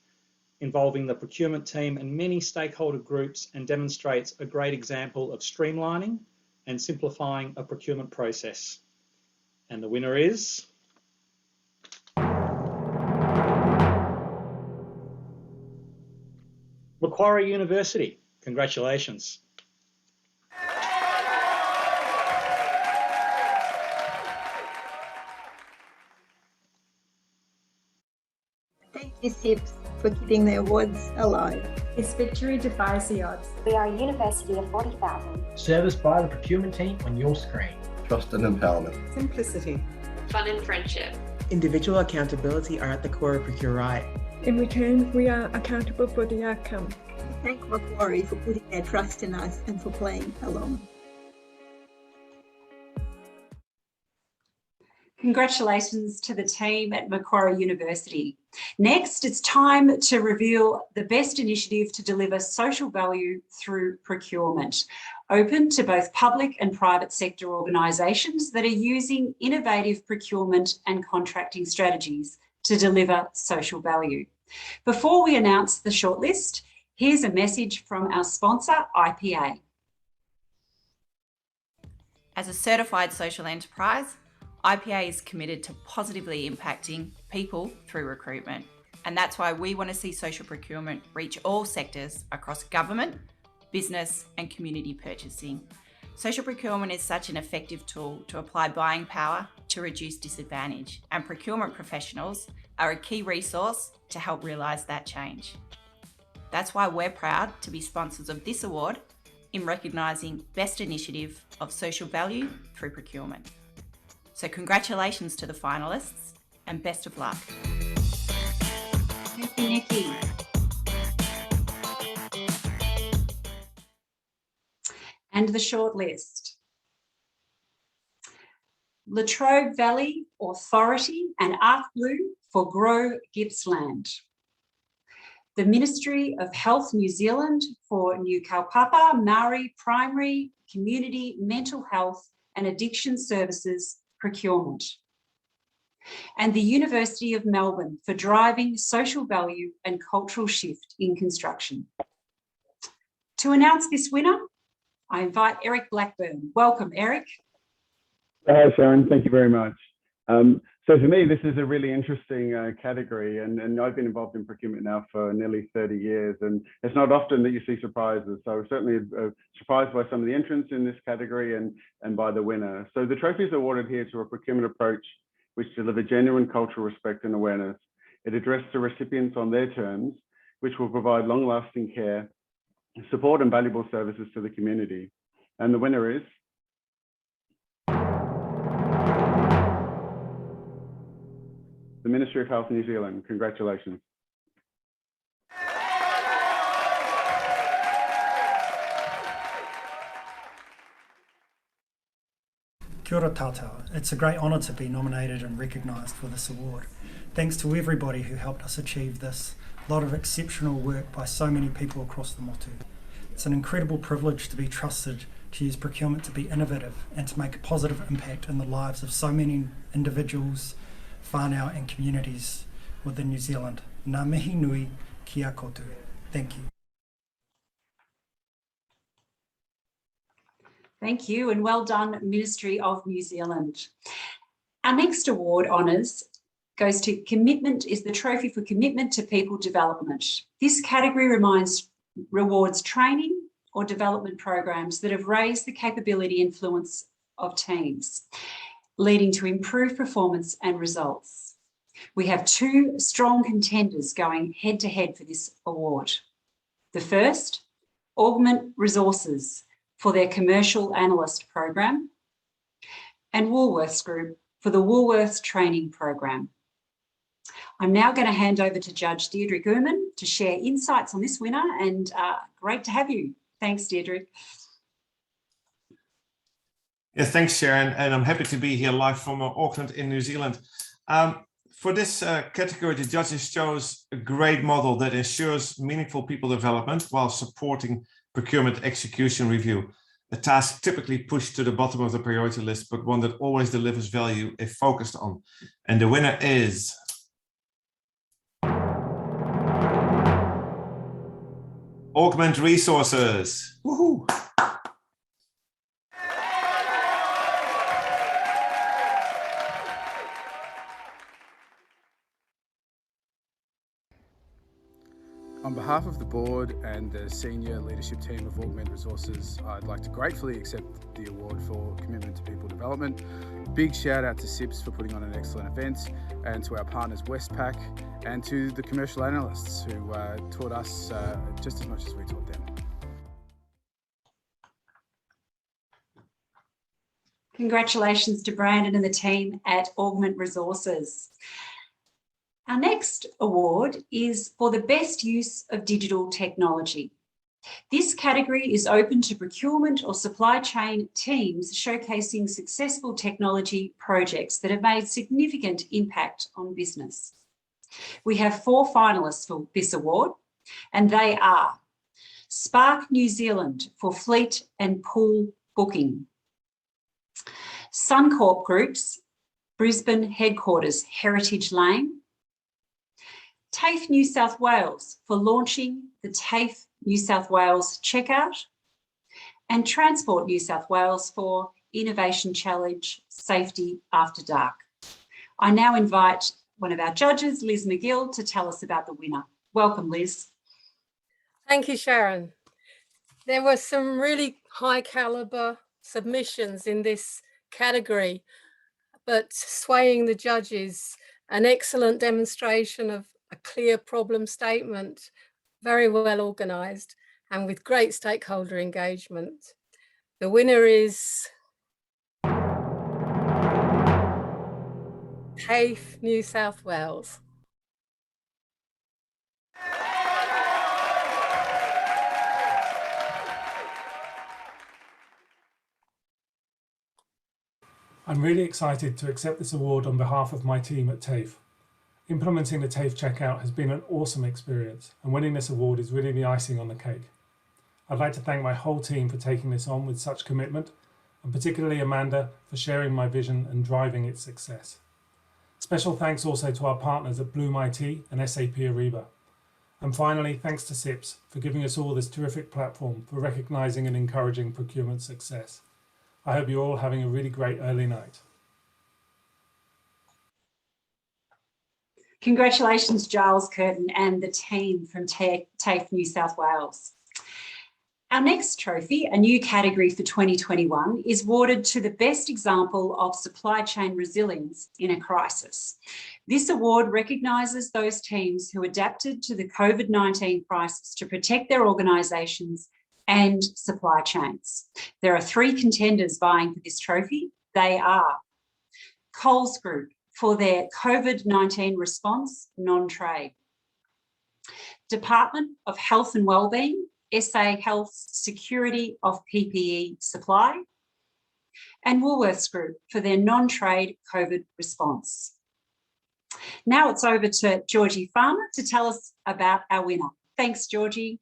I: involving the procurement team and many stakeholder groups, and demonstrates a great example of streamlining and simplifying a procurement process. And the winner is Macquarie University. Congratulations.
J: Thank you, CIPS, for keeping the awards alive.
K: This victory defies the odds.
L: We are a university of 40,000.
M: Service by the procurement team on your screen.
N: Trust and empowerment.
O: Simplicity.
P: Fun and friendship.
O: Individual accountability are at the core of Procure Right.
K: In return, we are accountable for the outcome.
J: Thank Macquarie for putting their trust in us and for playing along.
A: Congratulations to the team at Macquarie University. Next, it's time to reveal the best initiative to deliver social value through procurement, open to both public and private sector organisations that are using innovative procurement and contracting strategies to deliver social value. Before we announce the shortlist, here's a message from our sponsor, IPA.
Q: As a certified social enterprise, IPA is committed to positively impacting people through recruitment. And that's why we want to see social procurement reach all sectors across government, business and community purchasing. Social procurement is such an effective tool to apply buying power to reduce disadvantage, and procurement professionals are a key resource to help realise that change. That's why we're proud to be sponsors of this award in recognising Best Initiative of Social Value through Procurement. So congratulations to the finalists and best of luck.
A: Thank you, Nikki. And the shortlist. Latrobe Valley Authority and Arc Blue for Grow Gippsland. The Ministry of Health New Zealand for New Kaupapa Maori Primary Community Mental Health and Addiction Services Procurement. And the University of Melbourne for driving social value and cultural shift in construction. To announce this winner, I invite Eric Blackburn. Welcome, Eric.
R: Hi, Sharon. Thank you very much. So for me, this is a really interesting category, and I've been involved in procurement now for nearly 30 years, and it's not often that you see surprises. So I was certainly surprised by some of the entrants in this category and by the winner. So the trophy is awarded here to a procurement approach which delivered genuine cultural respect and awareness. It addressed the recipients on their terms, which will provide long-lasting care, support and valuable services to the community. And the winner is the Ministry of Health New Zealand. Congratulations.
S: Kia ora tātou. It's a great honour to be nominated and recognised for this award. Thanks to everybody who helped us achieve this. A lot of exceptional work by so many people across the motu. It's an incredible privilege to be trusted to use procurement to be innovative and to make a positive impact in the lives of so many individuals, whānau and communities within New Zealand. Ngā mihi nui ki a koutou. Thank you.
A: Thank you, and well done, Ministry of New Zealand. Our next award honours goes to Commitment, is the Trophy for Commitment to People Development. This category rewards training or development programs that have raised the capability influence of teams, leading to improved performance and results. We have two strong contenders going head to head for this award. The first, Augment Resources for their Commercial Analyst Program, and Woolworths Group for the Woolworths Training Program. I'm now going to hand over to Judge Deirdre Gurman to share insights on this winner, and great to have you. Thanks, Deirdre.
N: Yeah, thanks, Sharon, and I'm happy to be here live from Auckland in New Zealand. For this category, the judges chose a great model that ensures meaningful people development while supporting procurement execution review. A task typically pushed to the bottom of the priority list, but one that always delivers value if focused on. And the winner is Augment Resources. Woohoo!
P: On behalf of the board and the senior leadership team of Augment Resources, I'd like to gratefully accept the award for Commitment to People Development. Big shout out to CIPS for putting on an excellent event, and to our partners Westpac, and to the commercial analysts who taught us just as much as we taught them.
A: Congratulations to Brandon and the team at Augment Resources. Our next award is for the best use of digital technology. This category is open to procurement or supply chain teams showcasing successful technology projects that have made significant impact on business. We have 4 finalists for this award, and they are Spark New Zealand for fleet and pool booking, Suncorp Group's Brisbane headquarters Heritage Lane, TAFE New South Wales for launching the TAFE New South Wales checkout, and Transport New South Wales for Innovation Challenge Safety After Dark. I now invite one of our judges, Liz McGill, to tell us about the winner. Welcome, Liz.
T: Thank you, Sharon. There were some really high caliber submissions in this category, but swaying the judges, an excellent demonstration of a clear problem statement, very well organised, and with great stakeholder engagement. The winner is TAFE New South Wales.
H: I'm really excited to accept this award on behalf of my team at TAFE. Implementing the TAFE checkout has been an awesome experience, and winning this award is really the icing on the cake. I'd like to thank my whole team for taking this on with such commitment, and particularly Amanda for sharing my vision and driving its success. Special thanks also to our partners at Bloom IT and SAP Ariba. And finally, thanks to CIPS for giving us all this terrific platform for recognising and encouraging procurement success. I hope you're all having a really great early night.
A: Congratulations, Giles Curtin and the team from TAFE New South Wales. Our next trophy, a new category for 2021, is awarded to the best example of supply chain resilience in a crisis. This award recognises those teams who adapted to the COVID-19 crisis to protect their organisations and supply chains. There are 3 contenders vying for this trophy. They are Coles Group for their COVID-19 response non-trade, Department of Health and Wellbeing, SA Health's security of PPE supply, and Woolworths Group for their non-trade COVID response. Now it's over to Georgie Farmer to tell us about our winner. Thanks, Georgie.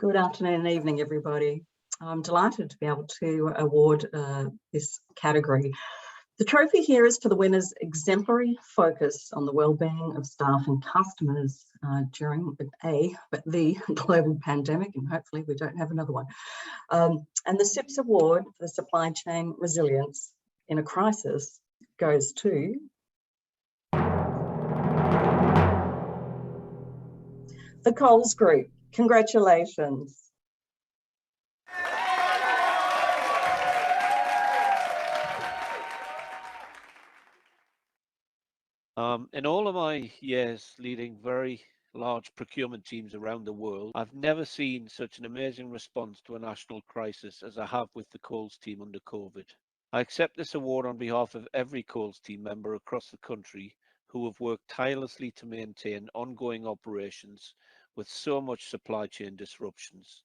U: Good afternoon and evening, everybody. I'm delighted to be able to award this category. The trophy here is for the winner's exemplary focus on the wellbeing of staff and customers during the global pandemic, and hopefully we don't have another one. And the CIPS award for supply chain resilience in a crisis goes to the Coles Group. Congratulations.
E: In all of my years leading very large procurement teams around the world, I've never seen such an amazing response to a national crisis as I have with the Coles team under COVID. I accept this award on behalf of every Coles team member across the country who have worked tirelessly to maintain ongoing operations with so much supply chain disruptions.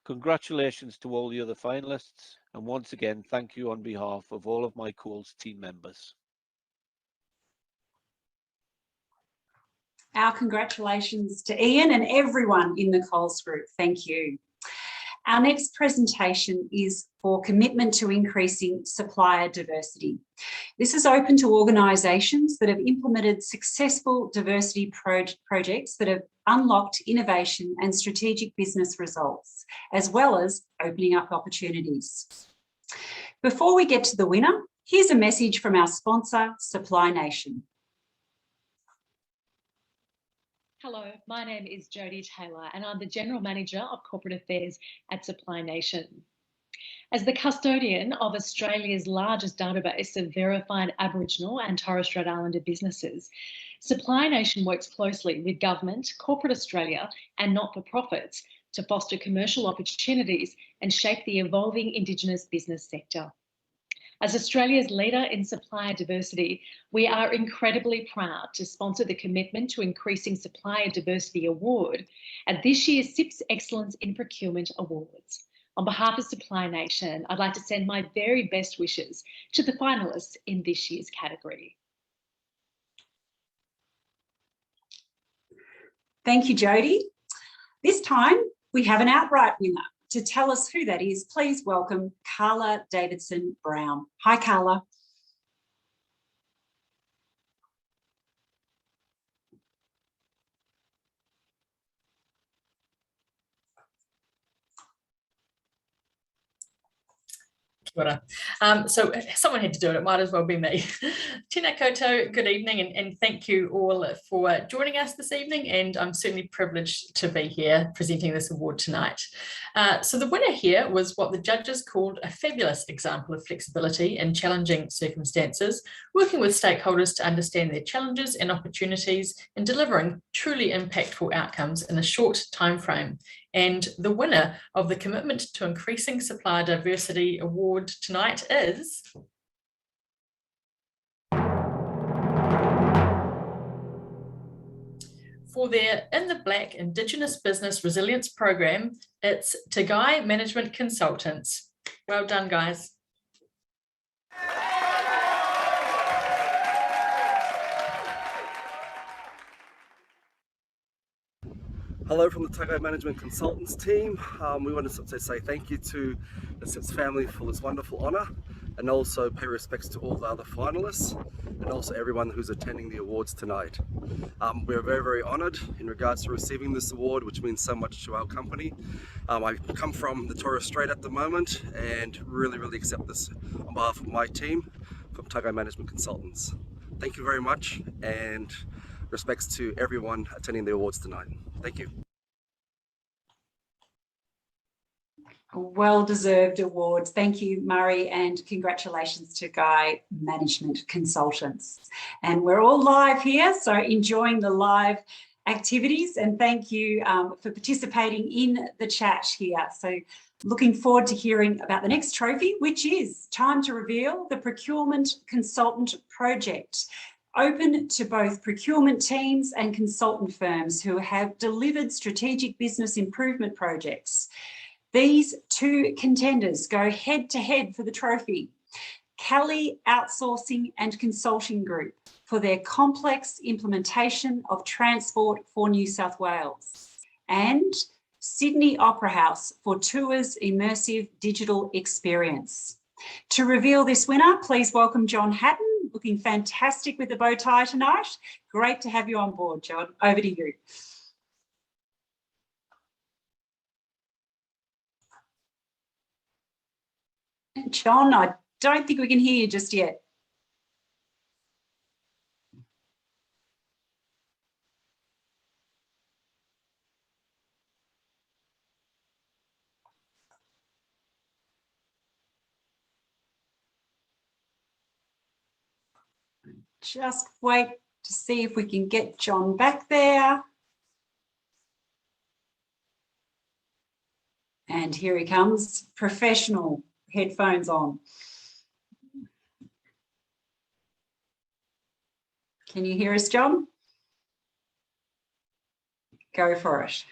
E: Congratulations to all the other finalists, and once again, thank you on behalf of all of my Coles team members.
A: Our congratulations to Ian and everyone in the Coles Group. Thank you. Our next presentation is for commitment to increasing supplier diversity. This is open to organisations that have implemented successful diversity projects that have unlocked innovation and strategic business results, as well as opening up opportunities. Before we get to the winner, here's a message from our sponsor, Supply Nation.
V: Hello, my name is Jodie Taylor and I'm the General Manager of Corporate Affairs at Supply Nation. As the custodian of Australia's largest database of verified Aboriginal and Torres Strait Islander businesses, Supply Nation works closely with government, corporate Australia and not-for-profits to foster commercial opportunities and shape the evolving Indigenous business sector. As Australia's leader in supplier diversity, we are incredibly proud to sponsor the Commitment to Increasing Supplier Diversity Award at this year's CIPS Excellence in Procurement Awards. On behalf of Supply Nation, I'd like to send my very best wishes to the finalists in this year's category.
A: Thank you, Jodie. This time we have an outright winner. To tell us who that is, please welcome Carla Davidson Brown. Hi, Carla.
W: So someone had to do it, it might as well be me. Tēnā koutou, good evening, and thank you all for joining us this evening, and I'm certainly privileged to be here presenting this award tonight. So the winner here was what the judges called a fabulous example of flexibility in challenging circumstances, working with stakeholders to understand their challenges and opportunities and delivering truly impactful outcomes in a short time frame. And the winner of the Commitment to Increasing Supplier Diversity Award tonight is for their In the Black Indigenous Business Resilience Program, it's Tagai Management Consultants. Well done, guys.
X: Hello from the Tagai Management Consultants team. We want to say thank you to the CIPS family for this wonderful honour, and also pay respects to all the other finalists and also everyone who's attending the awards tonight. We're very, very honoured in regards to receiving this award, which means so much to our company. I come from the Torres Strait at the moment and really, really accept this on behalf of my team from Tagai Management Consultants. Thank you very much, and respects to everyone attending the awards tonight. Thank you.
A: Well-deserved awards. Thank you, Murray, and congratulations to Guy Management Consultants. And we're all live here, so enjoying the live activities, and thank you for participating in the chat here. So looking forward to hearing about the next trophy, which is time to reveal the Procurement Consultant Project, open to both procurement teams and consultant firms who have delivered strategic business improvement projects. These two contenders go head to head for the trophy. Kelly Outsourcing and Consulting Group for their complex implementation of Transport for New South Wales, and Sydney Opera House for Tours Immersive Digital Experience. To reveal this winner, please welcome John Hatton, looking fantastic with the bow tie tonight. Great to have you on board, John. Over to you. John, I don't think we can hear you just yet. Just wait to see if we can get John back there. And here he comes, professional, headphones on. Can you hear us, John? Go for it.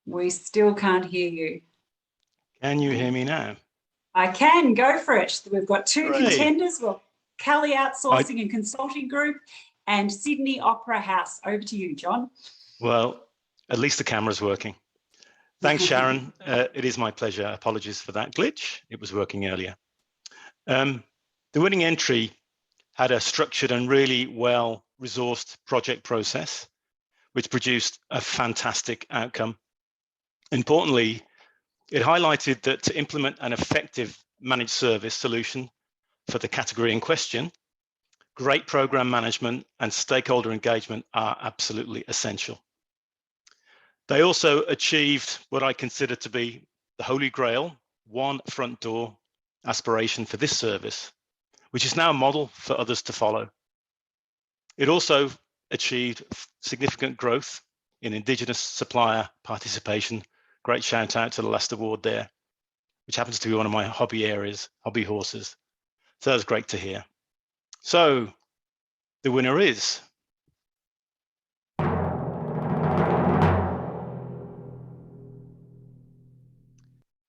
A: We still can't hear you.
B: Can you hear me now?
A: I can, go for it. We've got two
B: Hooray.
A: contenders. Well, Kelly Outsourcing and Consulting Group and Sydney Opera House. Over to you, John.
B: Well, at least the camera's working. Thanks, Sharon. It is my pleasure. Apologies for that glitch. It was working earlier. The winning entry had a structured and really well-resourced project process, which produced a fantastic outcome. Importantly, it highlighted that to implement an effective managed service solution for the category in question, great program management and stakeholder engagement are absolutely essential. They also achieved what I consider to be the holy grail, one front door aspiration for this service, which is now a model for others to follow. It also achieved significant growth in Indigenous supplier participation. Great shout out to the last award there, which happens to be one of my hobby areas, hobby horses. So that's great to hear. So the winner is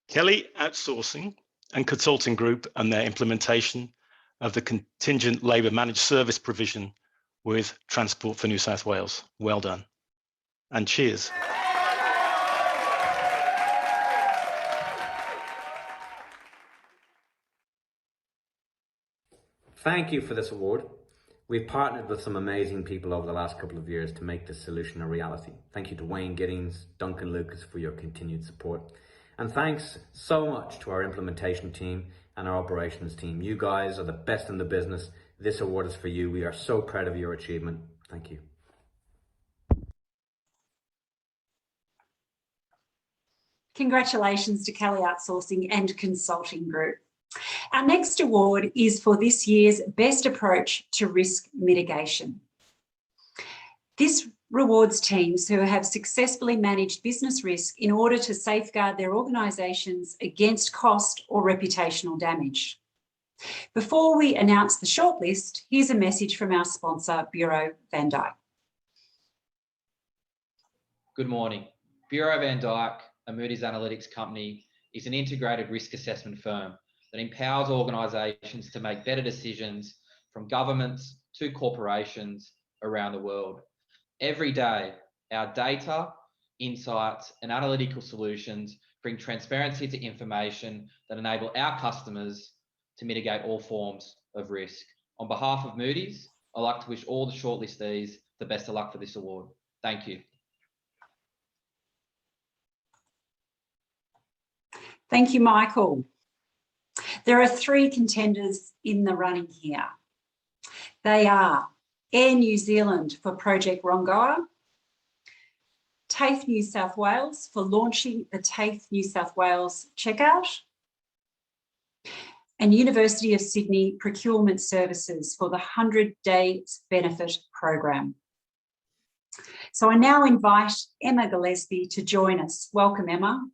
B: Kelly Outsourcing and Consulting Group and their implementation of the contingent labour managed service provision with Transport for New South Wales. Well done. And cheers.
C: Thank you for this award. We've partnered with some amazing people over the last couple of years to make this solution a reality. Thank you to Wayne Giddings, Duncan Lucas for your continued support. And thanks so much to our implementation team and our operations team. You guys are the best in the business. This award is for you. We are so proud of your achievement. Thank you.
A: Congratulations to Kelly Outsourcing and Consulting Group. Our next award is for this year's Best Approach to Risk Mitigation. This rewards teams who have successfully managed business risk in order to safeguard their organisations against cost or reputational damage. Before we announce the shortlist, here's a message from our sponsor, Bureau van Dijk.
D: Good morning. Bureau van Dijk, a Moody's Analytics company, is an integrated risk assessment firm that empowers organisations to make better decisions from governments to corporations around the world. Every day, our data, insights, and analytical solutions bring transparency to information that enable our customers to mitigate all forms of risk. On behalf of Moody's, I'd like to wish all the shortlistees the best of luck for this award. Thank you.
A: Thank you, Michael. There are three contenders in the running here. They are Air New Zealand for Project Rongoa, TAFE New South Wales for launching the TAFE New South Wales checkout, and University of Sydney Procurement Services for the 100 Days Benefit Program. So I now invite Emma Gillespie to join us. Welcome, Emma.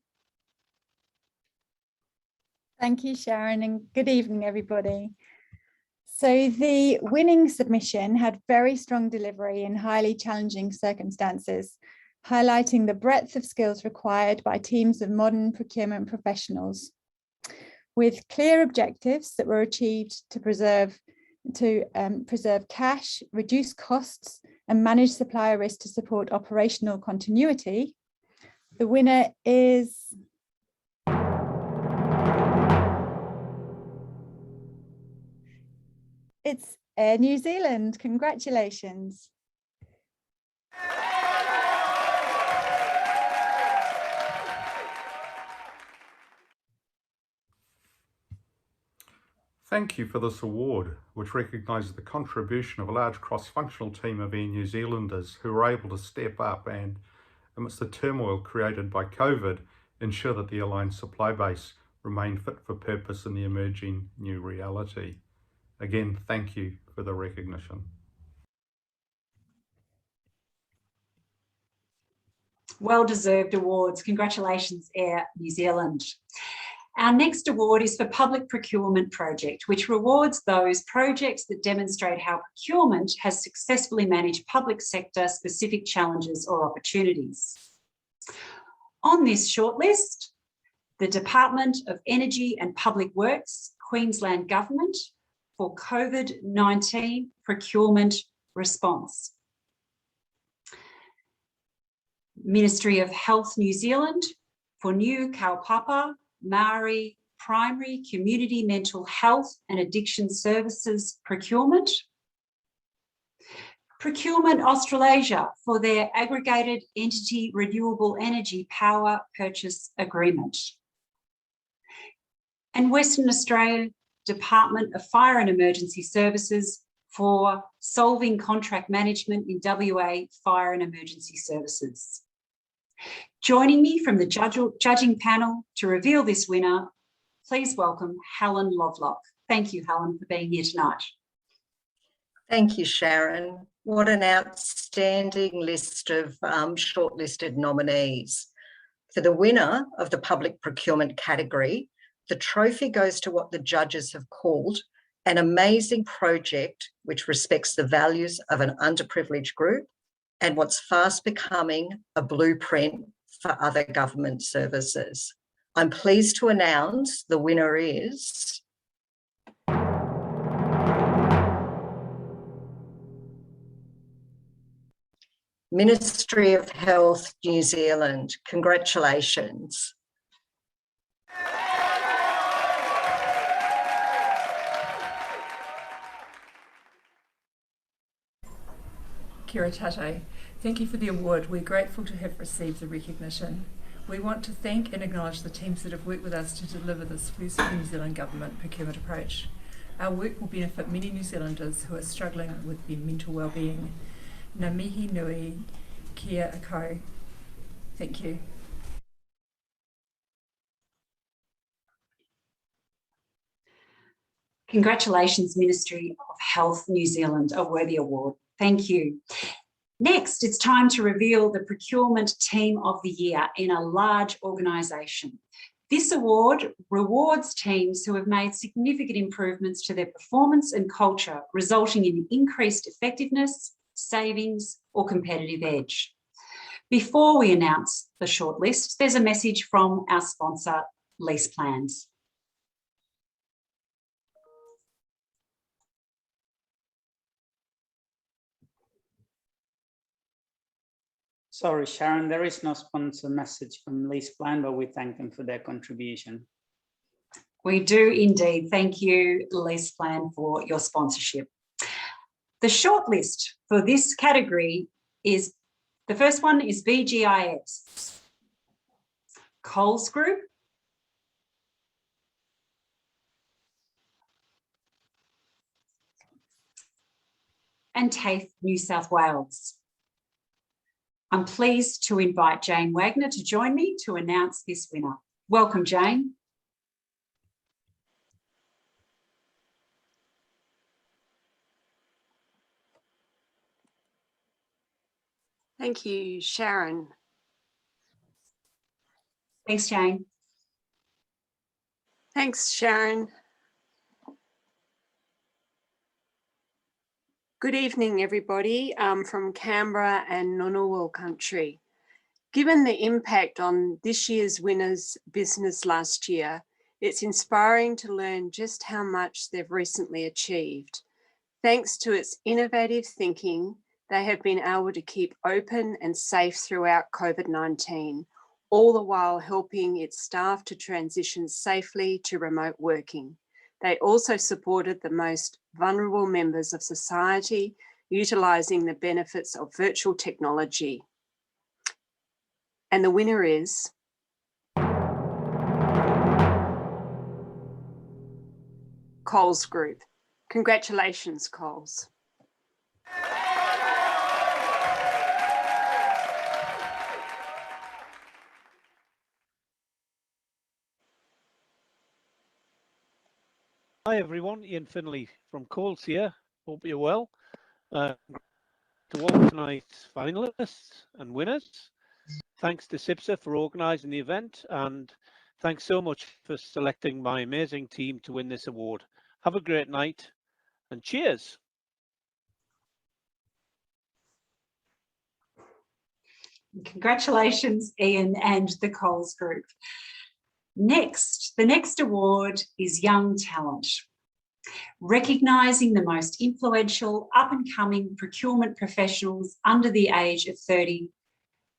F: Thank you, Sharon, and good evening, everybody. So the winning submission had very strong delivery in highly challenging circumstances. highlighting the breadth of skills required by teams of modern procurement professionals. With clear objectives that were achieved to preserve cash, reduce costs, and manage supplier risk to support operational continuity, the winner is it's Air New Zealand. Congratulations.
G: Thank you for this award, which recognises the contribution of a large cross-functional team of Air New Zealanders who were able to step up and, amidst the turmoil created by COVID, ensure that the airline's supply base remained fit for purpose in the emerging new reality. Again, thank you for the recognition.
A: Well-deserved awards. Congratulations, Air New Zealand. Our next award is for Public Procurement Project, which rewards those projects that demonstrate how procurement has successfully managed public sector specific challenges or opportunities. On this shortlist, the Department of Energy and Public Works, Queensland Government, for COVID-19 procurement response. Ministry of Health New Zealand for new Kaupapa Maori Primary Community Mental Health and Addiction Services procurement. Procurement Australasia for their Aggregated Entity Renewable Energy Power Purchase Agreement. And Western Australia Department of Fire and Emergency Services for Solving Contract Management in WA Fire and Emergency Services. Joining me from the judging panel to reveal this winner, please welcome Helen Lovelock. Thank you, Helen, for being here tonight.
I: Thank you, Sharon. What an outstanding list of shortlisted nominees. For the winner of the public procurement category, the trophy goes to what the judges have called an amazing project which respects the values of an underprivileged group and what's fast becoming a blueprint for other government services. I'm pleased to announce the winner is Ministry of Health New Zealand. Congratulations.
L: Kia ora tatou. Thank you for the award. We're grateful to have received the recognition. We want to thank and acknowledge the teams that have worked with us to deliver this first New Zealand Government procurement approach. Our work will benefit many New Zealanders who are struggling with their mental well-being. Ngā mihi nui, kia ako. Thank you.
A: Congratulations, Ministry of Health New Zealand, a worthy award. Thank you. Next, it's time to reveal the Procurement Team of the Year in a large organisation. This award rewards teams who have made significant improvements to their performance and culture, resulting in increased effectiveness, savings, or competitive edge. Before we announce the shortlist, there's a message from our sponsor, Lease Plans.
M: Sorry, Sharon, there is no sponsor message from Lease Plan, but we thank them for their contribution.
A: We do indeed. Thank you, Lease Plan, for your sponsorship. The shortlist for this category is, the first one is VGIS, Coles Group, and TAFE New South Wales. I'm pleased to invite Jane Wagner to join me to announce this winner. Welcome, Jane.
Y: Thank you, Sharon.
A: Thanks, Jane.
Y: Thanks, Sharon. Good evening, everybody, from Canberra and Ngunnawal country. Given the impact on this year's winners' business last year, it's inspiring to learn just how much they've recently achieved. Thanks to its innovative thinking, they have been able to keep open and safe throughout COVID-19, all the while helping its staff to transition safely to remote working. They also supported the most vulnerable members of society, utilising the benefits of virtual technology. And the winner is Coles Group. Congratulations, Coles.
E: Hi everyone, Ian Finley from Coles here. Hope you're well. To all tonight's finalists and winners. Thanks to CIPS for organising the event, and thanks so much for selecting my amazing team to win this award. Have a great night and cheers.
A: Congratulations, Ian and the Coles Group. Next, the next award is Young Talent, recognising the most influential up-and-coming procurement professionals under the age of 30,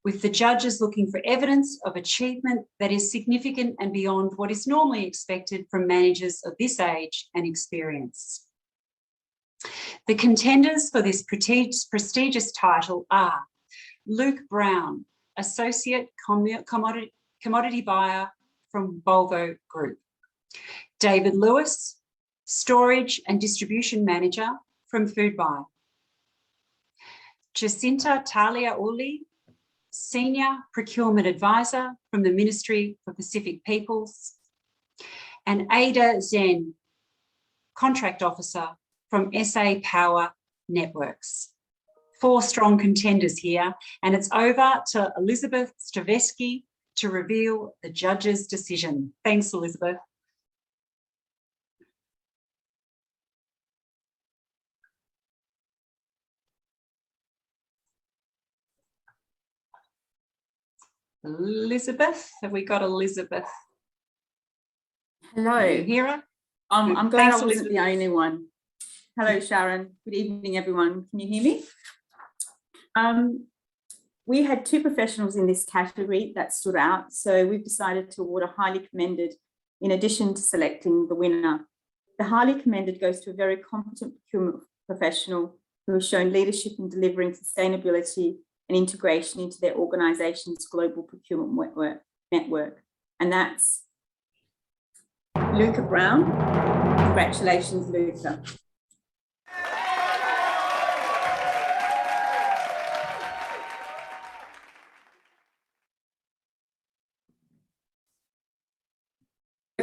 A: with the judges looking for evidence of achievement that is significant and beyond what is normally expected from managers of this age and experience. The contenders for this prestigious title are Luke Brown, Associate Commodity Buyer from Volvo Group; David Lewis, Storage and Distribution Manager from Foodbuy; Jacinta Talia Uli, Senior Procurement Advisor from the Ministry for Pacific Peoples; and Ada Zen, Contract Officer from SA Power Networks. 4 strong contenders here, and it's over to Elizabeth Straveski to reveal the judge's decision. Thanks, Elizabeth. Elizabeth, have we got Elizabeth?
J: Hello.
A: Can you hear her?
J: I'm glad
A: Thanks,
J: I wasn't the only one. Hello, Sharon. Good evening, everyone. Can you hear me? We had 2 professionals in this category that stood out, so we've decided to award a highly commended in addition to selecting the winner. The highly commended goes to a very competent procurement professional who has shown leadership in delivering sustainability and integration into their organisation's global procurement network. And that's Luca Brown. Congratulations, Luca.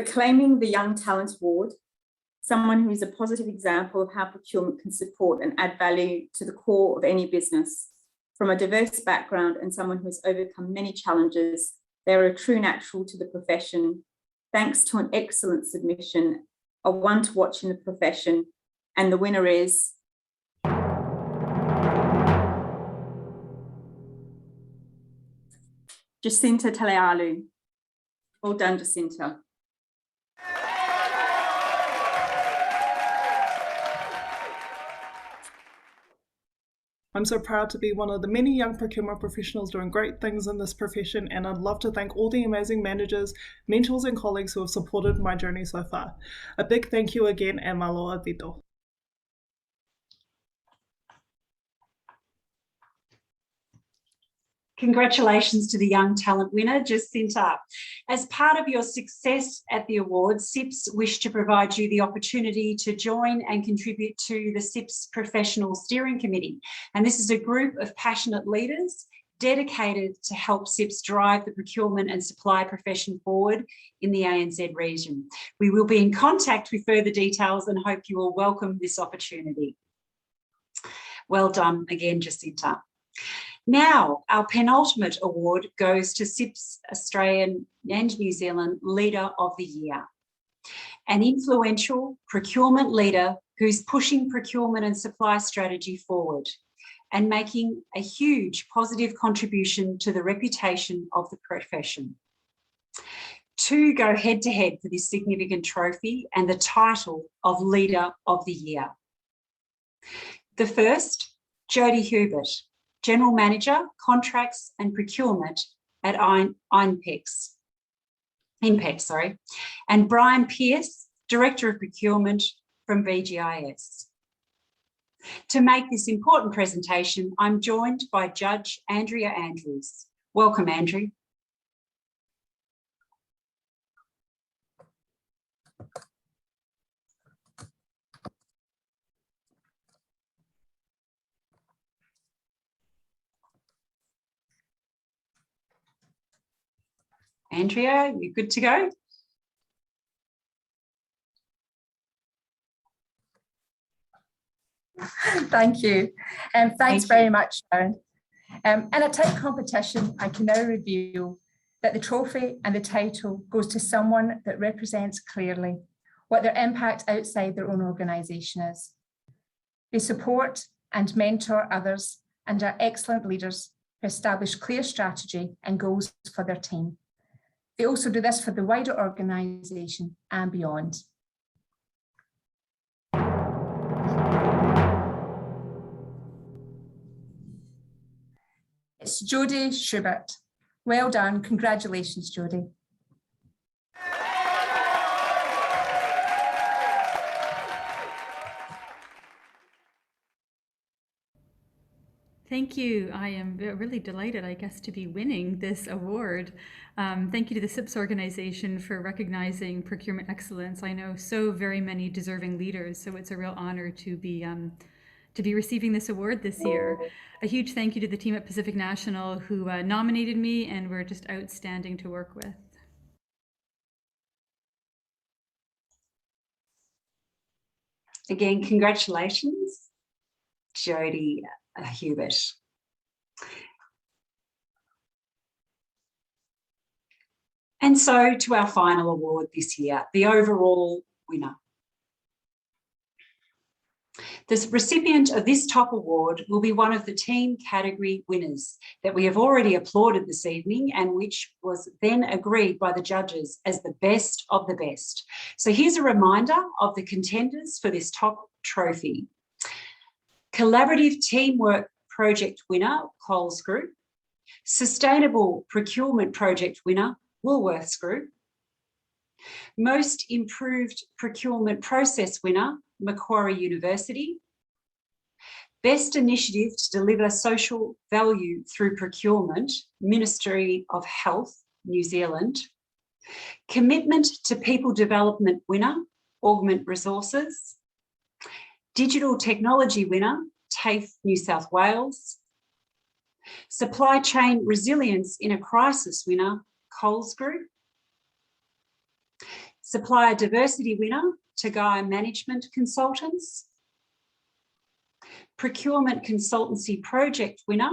J: Claiming the Young Talent Award, someone who is a positive example of how procurement can support and add value to the core of any business. From a diverse background and someone who has overcome many challenges, they're a true natural to the profession, thanks to an excellent submission, a one to watch in the profession, and the winner is Jacinta Talealu. Well done, Jacinta.
K: I'm so proud to be one of the many young procurement professionals doing great things in this profession, and I'd love to thank all the amazing managers, mentors and colleagues who have supported my journey so far. A big thank you again, and maloa tito.
A: Congratulations to the Young Talent winner, Jacinta. As part of your success at the awards, CIPS wish to provide you the opportunity to join and contribute to the CIPS Professional Steering Committee. And this is a group of passionate leaders dedicated to help CIPS drive the procurement and supply profession forward in the ANZ region. We will be in contact with further details and hope you will welcome this opportunity. Well done again, Jacinta. Now, our penultimate award goes to CIPS Australian and New Zealand Leader of the Year, an influential procurement leader who's pushing procurement and supply strategy forward. and making a huge positive contribution to the reputation of the profession. 2 go head-to-head for this significant trophy and the title of Leader of the Year. The first, Jodie Hubert, General Manager, Contracts and Procurement at INPEX, and Brian Pearce, Director of Procurement from BGIS. To make this important presentation, I'm joined by Judge Andrea Andrews. Welcome, Andrew. Andrea, you good to go?
N: Thank you. And thanks very much, Sharon. In a tight competition, I can now reveal that the trophy and the title goes to someone that represents clearly what their impact outside their own organisation is. They support and mentor others and are excellent leaders who establish clear strategy and goals for their team. They also do this for the wider organisation and beyond. It's Jodie Schubert. Well done. Congratulations, Jodie.
O: Thank you. I am really delighted, I guess, to be winning this award. Thank you to the CIPS organization for recognizing procurement excellence. I know so very many deserving leaders, so it's a real honor to be receiving this award this year. A huge thank you to the team at Pacific National who nominated me and were just outstanding to work with.
A: Again, congratulations, Jodie Hubert. And so to our final award this year, the overall winner. The recipient of this top award will be one of the team category winners that we have already applauded this evening and which was then agreed by the judges as the best of the best. So here's a reminder of the contenders for this top trophy. Collaborative Teamwork Project winner, Coles Group. Sustainable Procurement Project winner, Woolworths Group. Most Improved Procurement Process winner, Macquarie University. Best Initiative to Deliver Social Value Through Procurement, Ministry of Health, New Zealand. Commitment to People Development winner, Augment Resources. Digital Technology winner, TAFE New South Wales. Supply Chain Resilience in a Crisis winner, Coles Group. Supplier Diversity winner, Tagai Management Consultants. Procurement Consultancy Project winner,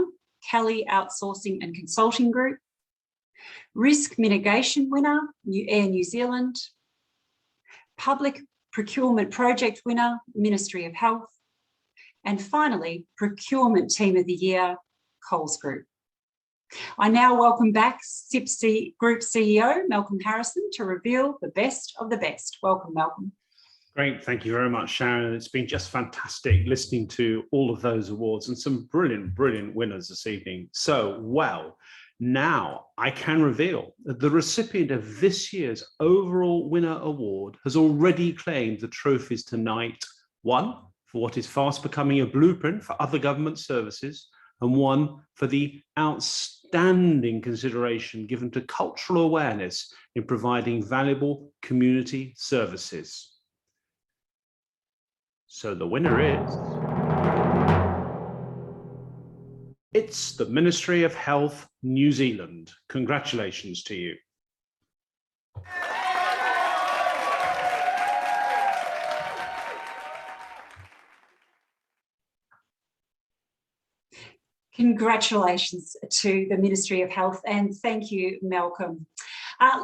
A: Kelly Outsourcing and Consulting Group. Risk Mitigation winner, Air New Zealand. Public Procurement Project winner, Ministry of Health. And finally, Procurement Team of the Year, Coles Group. I now welcome back CIPS Group CEO, Malcolm Harrison, to reveal the best of the best. Welcome, Malcolm.
Q: Great, thank you very much, Sharon. It's been just fantastic listening to all of those awards and some brilliant, brilliant winners this evening. So, well, now I can reveal that the recipient of this year's overall winner award has already claimed the trophies tonight. One, for what is fast becoming a blueprint for other government services, and one for the outstanding consideration given to cultural awareness in providing valuable community services. So the winner is, it's the Ministry of Health, New Zealand. Congratulations to you.
A: Congratulations to the Ministry of Health and thank you, Malcolm.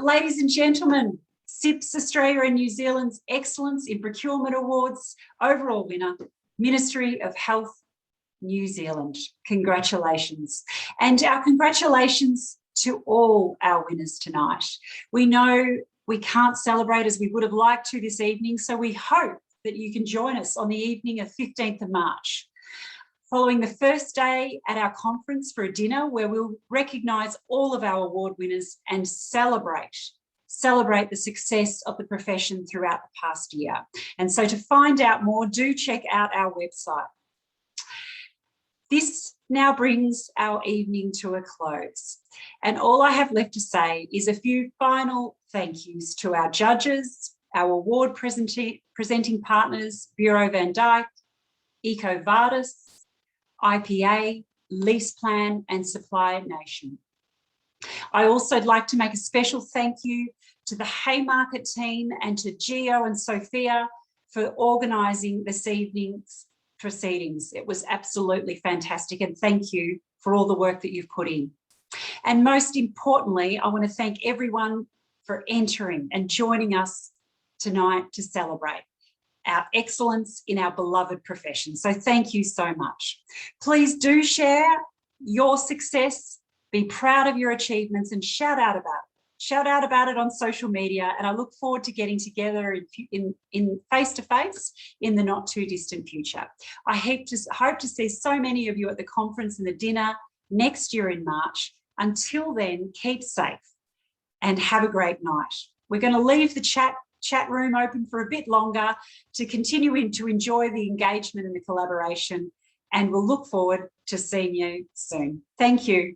A: Ladies and gentlemen, CIPS Australia and New Zealand's Excellence in Procurement Awards overall winner, Ministry of Health, New Zealand. Congratulations. And our congratulations to all our winners tonight. We know we can't celebrate as we would have liked to this evening, so we hope that you can join us on the evening of 15th of March. Following the first day at our conference for a dinner where we'll recognise all of our award winners and celebrate the success of the profession throughout the past year. And so to find out more, do check out our website. This now brings our evening to a close. And all I have left to say is a few final thank yous to our judges, our award presenting partners, Bureau van Dijk, EcoVadis, IPA, LeasePlan and Supply Nation. I also would like to make a special thank you to the Haymarket team and to Gio and Sophia for organising this evening's proceedings. It was absolutely fantastic, and thank you for all the work that you've put in. And most importantly, I want to thank everyone for entering and joining us tonight to celebrate our excellence in our beloved profession. So thank you so much. Please do share your success, be proud of your achievements and shout out about it. Shout out about it on social media, and I look forward to getting together in face-to-face in the not too distant future. I hope to see so many of you at the conference and the dinner next year in March. Until then, keep safe and have a great night. We're going to leave the chat room open for a bit longer to continue to enjoy the engagement and the collaboration, and we'll look forward to seeing you soon. Thank you.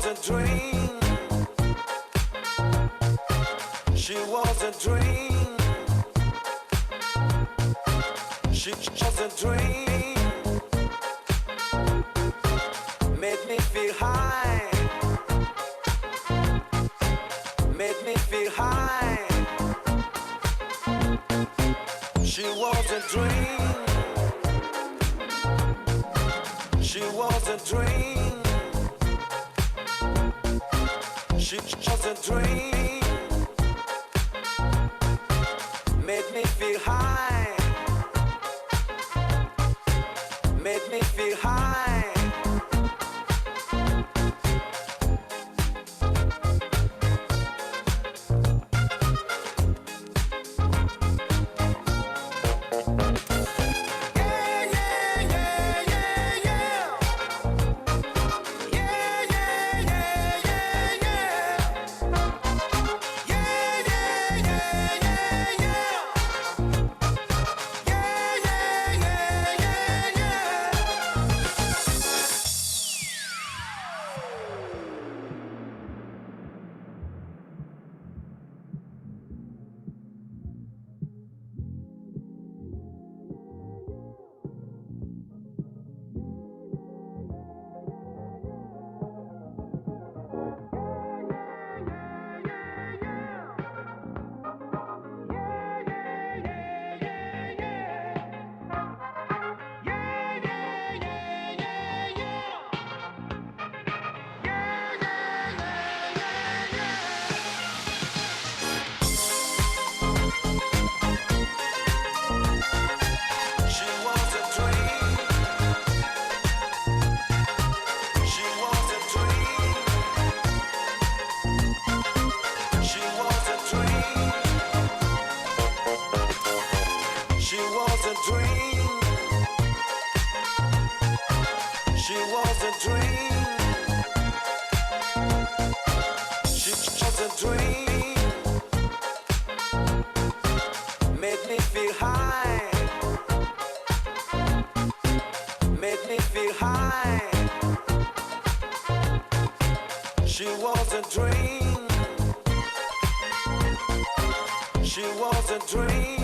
H: a dream. She was a dream. She was a dream. Made me feel high. Made me feel high. She was a dream. She was a dream. She was a dream. Made me feel high. Made me feel high. She was a dream. She was a dream.